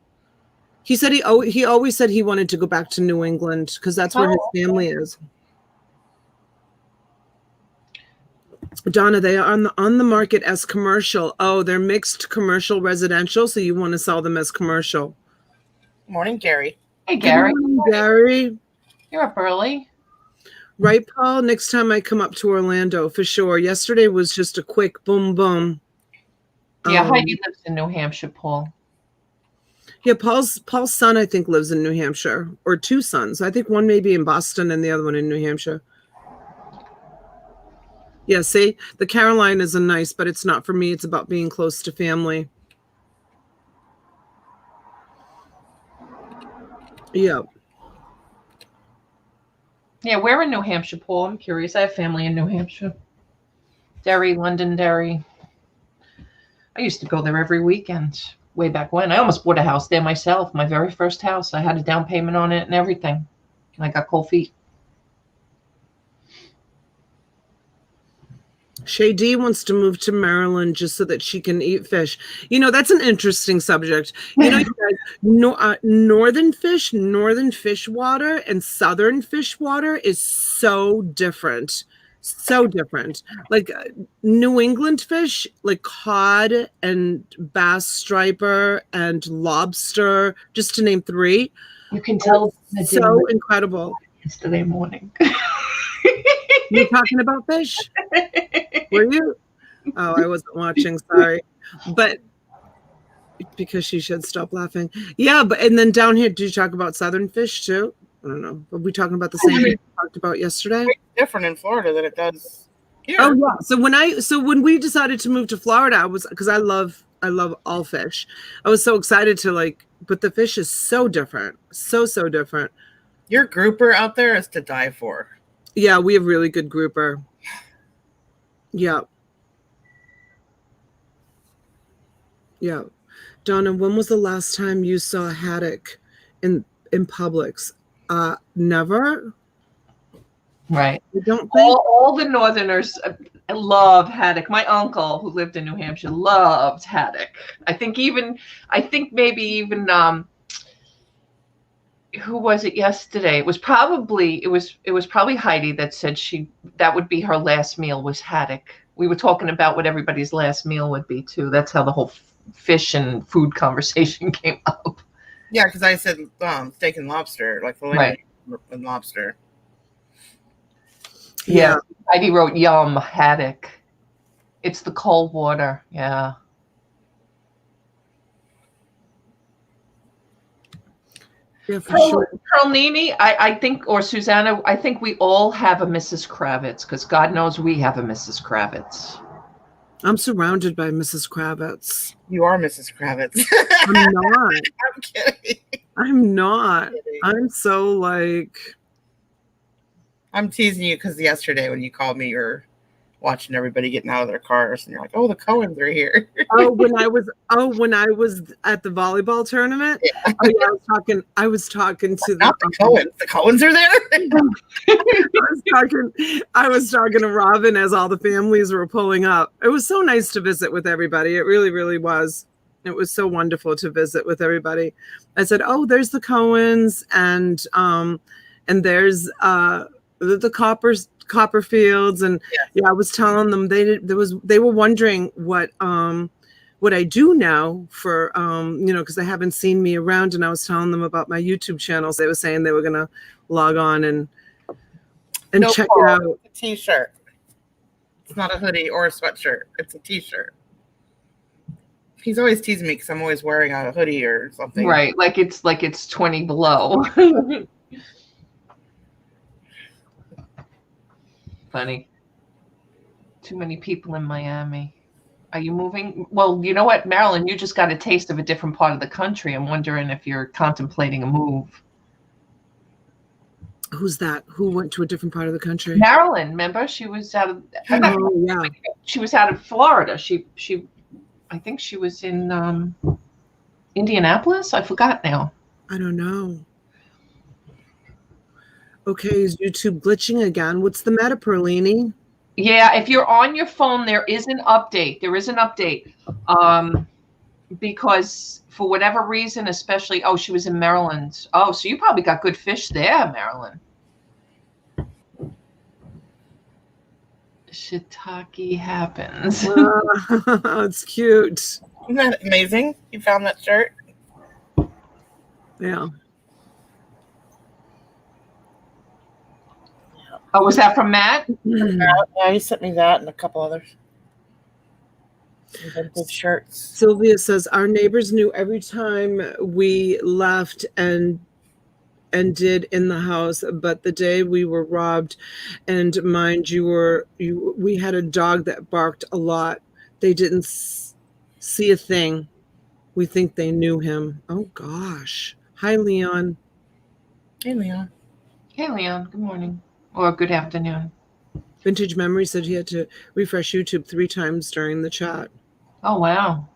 He said he always said he wanted to go back to New England because that's where his family is. Donna, they are on the market as commercial. Oh, they're mixed commercial residential, so you want to sell them as commercial. Morning, Gary. Hey, Gary. Good morning, Gary. You're up early. Right, Paul? Next time I come up to Orlando, for sure. Yesterday was just a quick boom, boom. Yeah, Heidi lives in New Hampshire, Paul. Yeah, Paul's son, I think, lives in New Hampshire, or 2 sons. I think one may be in Boston and the other one in New Hampshire. Yeah, see, the Carolinas are nice, but it's not for me. It's about being close to family. Yeah. Yeah, where in New Hampshire, Paul? I'm curious. I have family in New Hampshire. Derry, Londonderry. I used to go there every weekend way back when. I almost bought a house there myself, my very first house. I had a down payment on it and everything. I got cold feet. Shay D wants to move to Maryland just so that she can eat fish. You know, that's an interesting subject. You know, you guys, northern fish water and southern fish water is so different. So different. Like New England fish, like cod and bass striper and lobster, just to name 3. You can tell So incredible. Yesterday morning. You're talking about fish? Were you? Oh, I wasn't watching. Sorry. But because she should stop laughing. Yeah, but and then down here, did you talk about southern fish too? I don't know. Are we talking about the same thing we talked about yesterday? It's different in Florida than it does here. Oh yeah. So when we decided to move to Florida, I was because I love all fish. I was so excited to but the fish is so different. So different. Your grouper out there is to die for. Yeah, we have really good grouper. Yeah. Yeah. Donna, when was the last time you saw a haddock in Publix? Never. Right. I don't think. All the Northerners love haddock. My uncle, who lived in New Hampshire, loved haddock. I think maybe even who was it yesterday? It was probably Heidi that said that would be her last meal was haddock. We were talking about what everybody's last meal would be too. That's how the whole fish and food conversation came up. Yeah, because I said steak and lobster, like filet Right. and lobster. Yeah. Heidi wrote yum haddock. It's the cold water. Yeah. Yeah, for sure. Pearl Nini, I think, or Susanna, I think we all have a Mrs. Kravitz because God knows we have a Mrs. Kravitz. I'm surrounded by Mrs. Kravitz. You are Mrs. Kravitz. I'm not. I'm kidding. I'm not. Kidding. I'm so I'm teasing you because yesterday when you called me, you're watching everybody getting out of their cars, and you're like, "Oh, the Cohens are here." when I was at the volleyball tournament. Yeah. Oh, yeah, I was talking to Not the Cohens. The Cohens are there. I was talking to Robin as all the families were pulling up. It was so nice to visit with everybody. It really, really was. It was so wonderful to visit with everybody. I said, "Oh, there's the Cohens, and there's the Copperfields," and yeah, I was telling them they were wondering what I do now for because they haven't seen me around, and I was telling them about my YouTube channels. They were saying they were gonna log on and check it out. It's a t-shirt. It's not a hoodie or a sweatshirt. It's a t-shirt. He's always teasing me because I'm always wearing a hoodie or something. Right, like it's 20 below. Funny. Too many people in Miami. Are you moving? Well, you know what, Marilyn, you just got a taste of a different part of the country. I'm wondering if you're contemplating a move. Who's that? Who went to a different part of the country? Marilyn, remember? She was out of yeah. She was out of Florida. She I think she was in Indianapolis. I forgot now. I don't know. Okay, is YouTube glitching again? What's the matter, Perlini? Yeah, if you're on your phone, there is an update. Because for whatever reason, especially, she was in Maryland. Oh, so you probably got good fish there, Marilyn. Shiitake happens. It's cute. Isn't that amazing? You found that shirt? Yeah. Oh, was that from Matt? Yeah, he sent me that and a couple others. Vintage shirts. Sylvia says our neighbors knew every time we left and did in the house, but the day we were robbed, and mind you, we had a dog that barked a lot. They didn't see a thing. We think they knew him. Oh gosh. Hi, Leon. Hey, Leon. Hey, Leon. Good morning. Or good afternoon. Vintage Memory said he had to refresh YouTube 3 times during the chat. Oh, wow.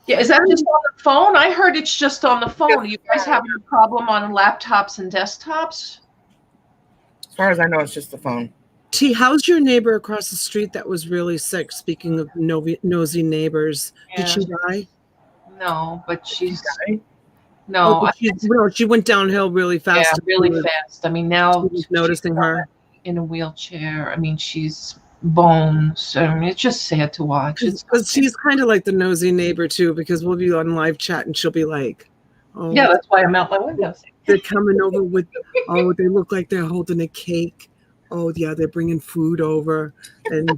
Yeah, is that just on the phone? I heard it's just on the phone. Are you guys having a problem on laptops and desktops? As far as I know, it's just the phone. T, how's your neighbor across the street that was really sick? Speaking of nosy neighbors, did she die? No, but she's Okay. no. Oh, she went downhill really fast. Yeah, really fast. I mean, now she's noticing her in a wheelchair. I mean, she's bones. I mean, it's just sad to watch. Because she's kind of like the nosy neighbor too, because we'll be on live chat and she'll be like, "Oh, yeah, that's why I'm out my windows. They're coming over with, oh, they look like they're holding a cake. Oh yeah, they're bringing food over, and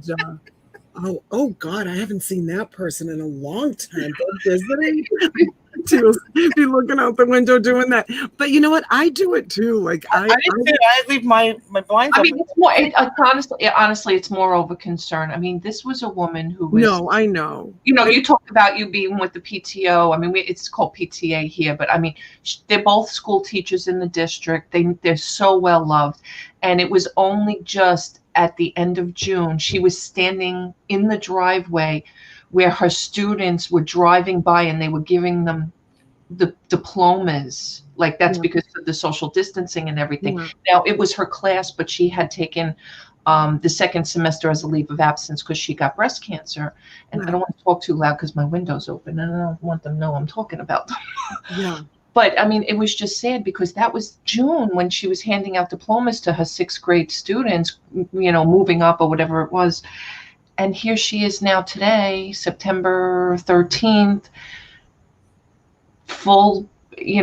oh God, I haven't seen that person in a long time. They're visiting." To be looking out the window doing that, but you know what? I do it too. Like I leave my blinds. I mean, it's more. Honestly, it's more over concern. I mean, this was a woman who was. No, I know. You know, you talk about you being with the PTO. I mean, it's called PTA here, but I mean, they're both school teachers in the district. They're so well loved, and it was only just at the end of June she was standing in the driveway where her students were driving by and they were giving them the diplomas. Like that's because of the social distancing and everything. Now it was her class, but she had taken the second semester as a leave of absence because she got breast cancer. And I don't want to talk too loud because my window's open and I don't want them to know I'm talking about them. Yeah. But I mean, it was just sad because that was June when she was handing out diplomas to her 6th grade students, you know, moving up or whatever it was. And here she is now today, September 13th, full, hair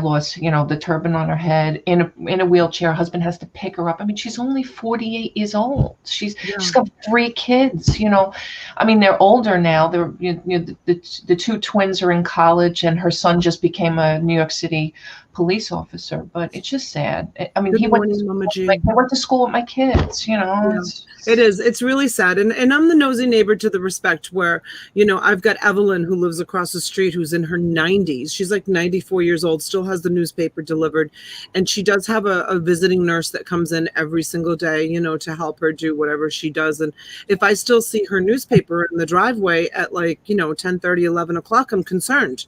loss, the turban on her head, in a wheelchair. Her husband has to pick her up. I mean, she's only 48 years old. She's got 3 kids, I mean, they're older now. They're, the 2 twins are in college and her son just became a New York City police officer, but it's just sad. I mean, he went to school with my kids, It is. It's really sad. And I'm the nosy neighbor to the respect where, I've got Evelyn who lives across the street who's in her 90s. She's like 94 years old, still has the newspaper delivered. And she does have a visiting nurse that comes in every single day, to help her do whatever she does. And if I still see her newspaper in the driveway at 10:30, 11 o'clock, I'm concerned,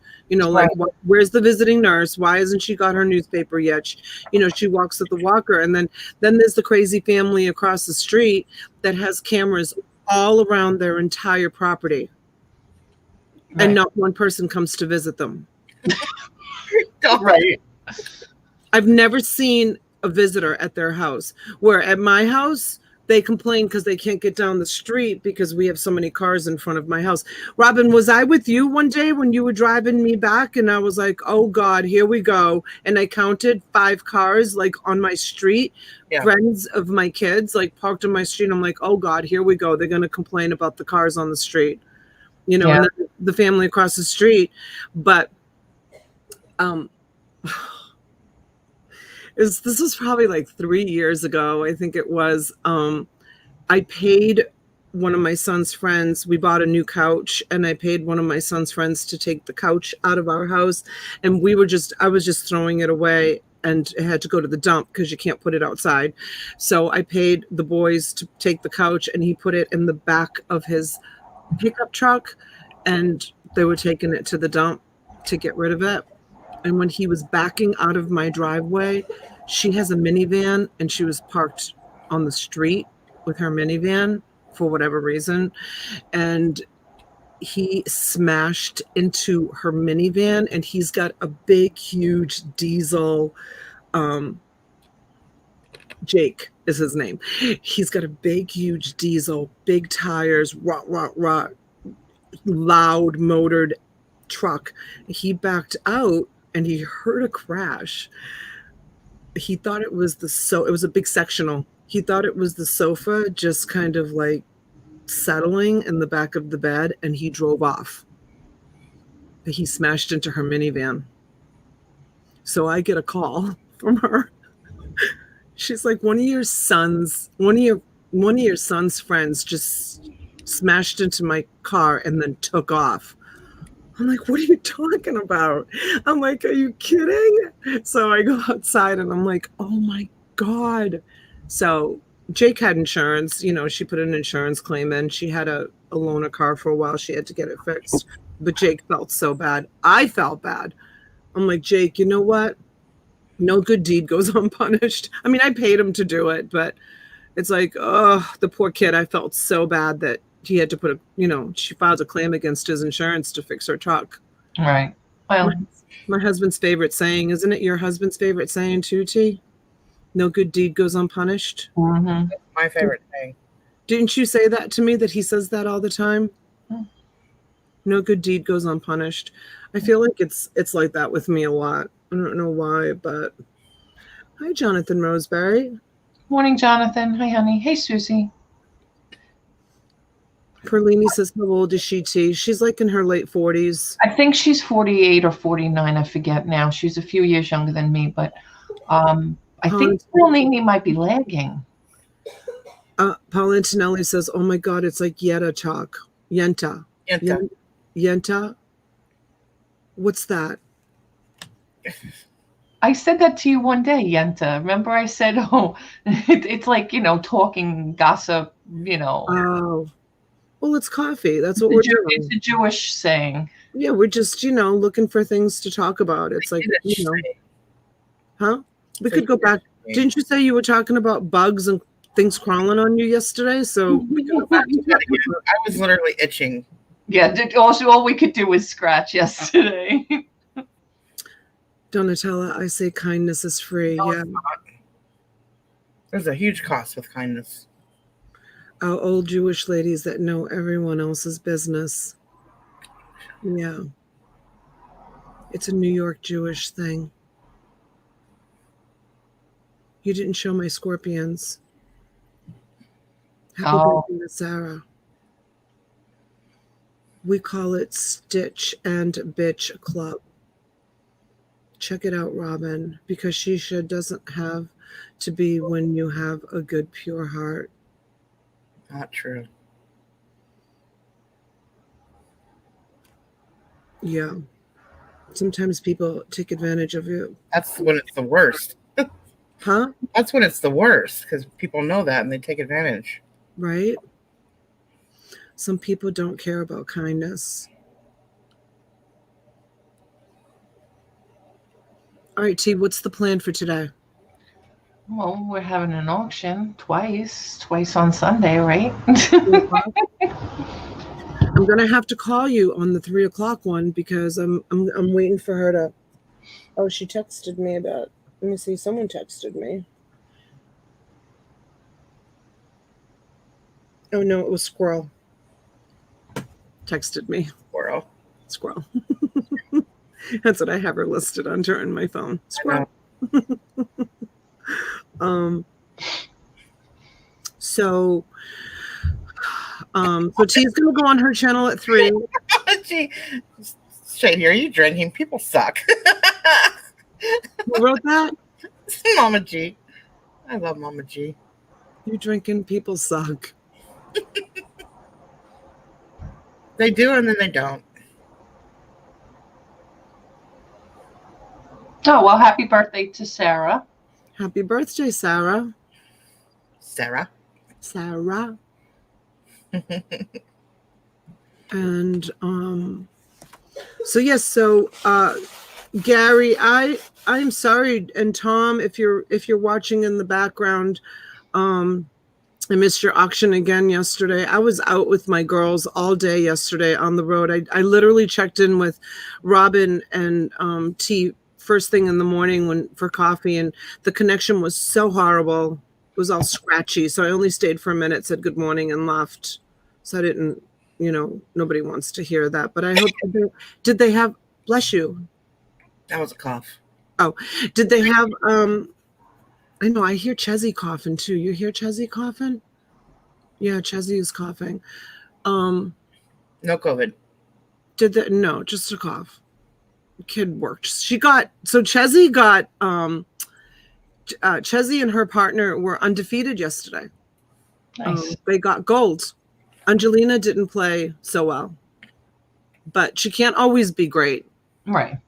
where's the visiting nurse? Why isn't she got her newspaper yet? She walks with the walker. And then there's the crazy family across the street that has cameras all around their entire property. Right. And not one person comes to visit them. Right. I've never seen a visitor at their house, where at my house, they complain because they can't get down the street because we have so many cars in front of my house. Robin, was I with you one day when you were driving me back? And I was like, oh God, here we go. And I counted 5 cars on my street, friends of my kids, parked on my street. I'm like, oh God, here we go. They're going to complain about the cars on the street, and then the family across the street. But, this was probably 3 years ago. I think it was. I paid one of my son's friends. We bought a new couch, and I paid one of my son's friends to take the couch out of our house. And I was just throwing it away, and it had to go to the dump because you can't put it outside. So I paid the boys to take the couch, and he put it in the back of his pickup truck, and they were taking it to the dump to get rid of it. And when he was backing out of my driveway, she has a minivan and she was parked on the street with her minivan for whatever reason. And he smashed into her minivan, and he's got a big, huge diesel. Jake is his name. He's got a big, huge diesel, big tires, loud motored truck. He backed out and he heard a crash. He thought it was it was a big sectional. He thought it was the sofa just kind of settling in the back of the bed, and he drove off. He smashed into her minivan. So I get a call from her. She's like, one of your son's friends just smashed into my car and then took off. I'm like, what are you talking about? I'm like, are you kidding? So I go outside and I'm like, oh my God. So Jake had insurance. You know, she put an insurance claim in. She had a loaner car for a while. She had to get it fixed. But Jake felt so bad. I felt bad. I'm like, Jake, you know what? No good deed goes unpunished. I mean, I paid him to do it, but it's like, oh, the poor kid. I felt so bad that he had to put she filed a claim against his insurance to fix her truck. Right. Well, My husband's favorite saying, isn't it your husband's favorite saying too, T? No good deed goes unpunished. mm-hmm. My favorite thing. Didn't you say that to me, that he says that all the time? Hmm. No good deed goes unpunished. I feel like it's like that with me a lot. I don't know why, but hi, Jonathan Roseberry. Morning, Jonathan. Hi, honey. Hey, Susie. Perlini says, how old is she, T? She's like in her late 40s. I think she's 48 or 49. I forget now. She's a few years younger than me, but I think Nini might be lagging. Paul Antonelli says, oh my God, it's like Yenta talk. Yenta. Yenta. What's that? I said that to you one day, Yenta. Remember I said, oh, it's like, talking gossip, Oh. Well, it's coffee. That's what we're doing. It's a Jewish saying. Yeah, we're just, looking for things to talk about. It's like, huh? We could go back. Didn't you say you were talking about bugs and things crawling on you yesterday? So we could go back to that. I was literally itching. Yeah, also all we could do was scratch yesterday. Donatella, I say kindness is free. No, yeah. There's a huge cost with kindness. Our old Jewish ladies that know everyone else's business. Yeah. It's a New York Jewish thing. You didn't show my scorpions. Happy birthday to Sarah. We call it Stitch and Bitch Club. Check it out, Robin, because Shisha doesn't have to be when you have a good, pure heart. Not true. Yeah. Sometimes people take advantage of you. That's when it's the worst. Huh? That's when it's the worst, because people know that and they take advantage. Right? Some people don't care about kindness. All right, T, what's the plan for today? Well, we're having an auction twice on Sunday, right? I'm gonna have to call you on the 3 o'clock one because I'm waiting for her to. Oh, she texted me about. Let me see. Someone texted me. Oh no, it was Squirrel. Texted me. Squirrel. That's what I have her listed under on my phone. Squirrel. So T's gonna go on her channel at 3. Straight here, you drinking? People suck. Who wrote that? Mama G. I love Mama G. You drinking? People suck. They do and then they don't. Oh, well, happy birthday to Sarah. Happy birthday, Sarah. Sarah. And so yes, so Gary, I'm sorry, and Tom, if you're watching in the background, I missed your auction again yesterday. I was out with my girls all day yesterday on the road. I literally checked in with Robin and T first thing in the morning for coffee, and the connection was so horrible. It was all scratchy. So I only stayed for a minute, said good morning, and left. So I didn't, nobody wants to hear that. But I hope, did they have, bless you. That was a cough. Oh, did they have, I know, I hear Chezzy coughing too. You hear Chezzy coughing? Yeah, Chezzy is coughing. No COVID. No, just a cough. Kid worked. Chezzy got, Chezzy and her partner were undefeated yesterday. Nice. They got gold. Angelina didn't play so well. but she can't always be great. Right.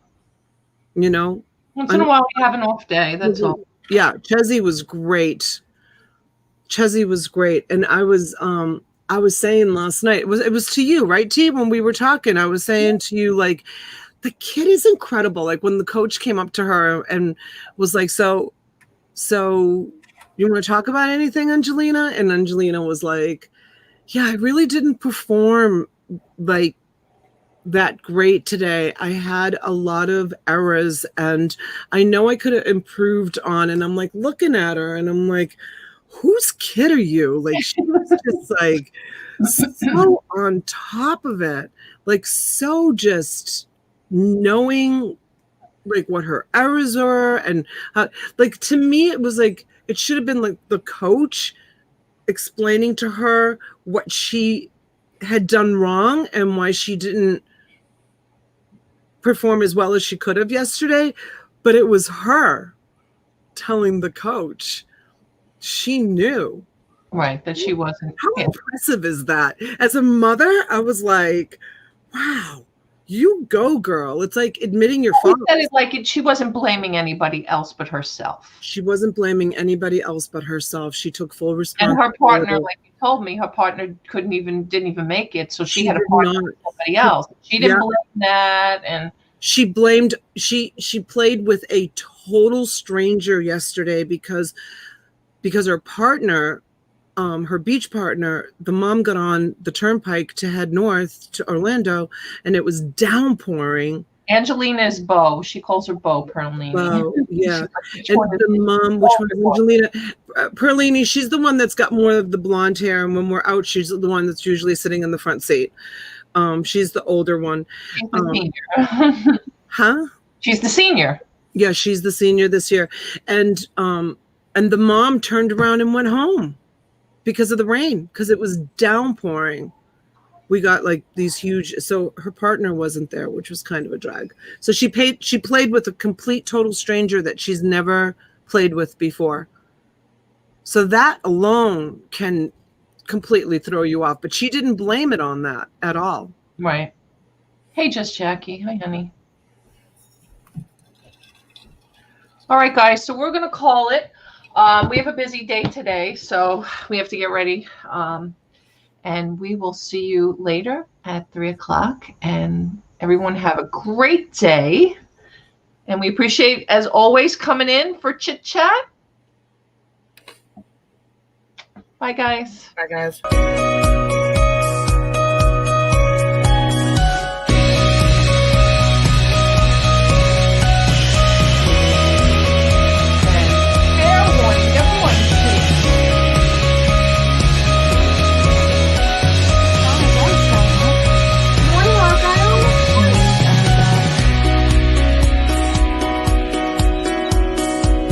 You know, Once in a while, we have an off day. That's all. Yeah, Chezzy was great. Chezzy was great, and I was saying last night, it was to you, right, T? When we were talking, I was saying to you, like, the kid is incredible. Like when the coach came up to her and was like, so you want to talk about anything, Angelina? And Angelina was like, yeah, I really didn't perform like that great today. I had a lot of errors and I know I could have improved on. And I'm like looking at her and I'm like, whose kid are you? Like she was just like so on top of it, like so just knowing like what her errors are and how, like to me it was like it should have been like the coach explaining to her what she had done wrong and why she didn't perform as well as she could have yesterday, but it was her telling the coach. She knew. Right, that she wasn't. How impressive is that? As a mother, I was like, wow, you go, girl. It's like admitting your fault. Said it like she wasn't blaming anybody else but herself. She wasn't blaming anybody else but herself. She took full responsibility. And her partner, like you told me, her partner didn't even make it, so she had a partner with somebody else. She didn't blame that, and she blamed. She played with a total stranger yesterday because her partner, her beach partner, the mom got on the turnpike to head north to Orlando, and it was downpouring. Angelina is Bo. She calls her Bo Perlini. Bo, yeah. And the mom, which one is Angelina? Perlini, she's the one that's got more of the blonde hair, and when we're out, she's the one that's usually sitting in the front seat. She's the older one. She's the senior. Huh? She's the senior. Yeah, she's the senior this year. And the mom turned around and went home because of the rain, because it was downpouring. We got like these huge, so her partner wasn't there, which was kind of a drag. So she played with a complete total stranger that she's never played with before. So that alone can completely throw you off, but she didn't blame it on that at all. Right. Hey, Just Jackie. Hi, honey. All right, guys. So we're going to call it. We have a busy day today, so we have to get ready. And we will see you later at 3:00. And everyone have a great day. And we appreciate, as always, coming in for Chit Chat. Bye, guys. Bye, guys.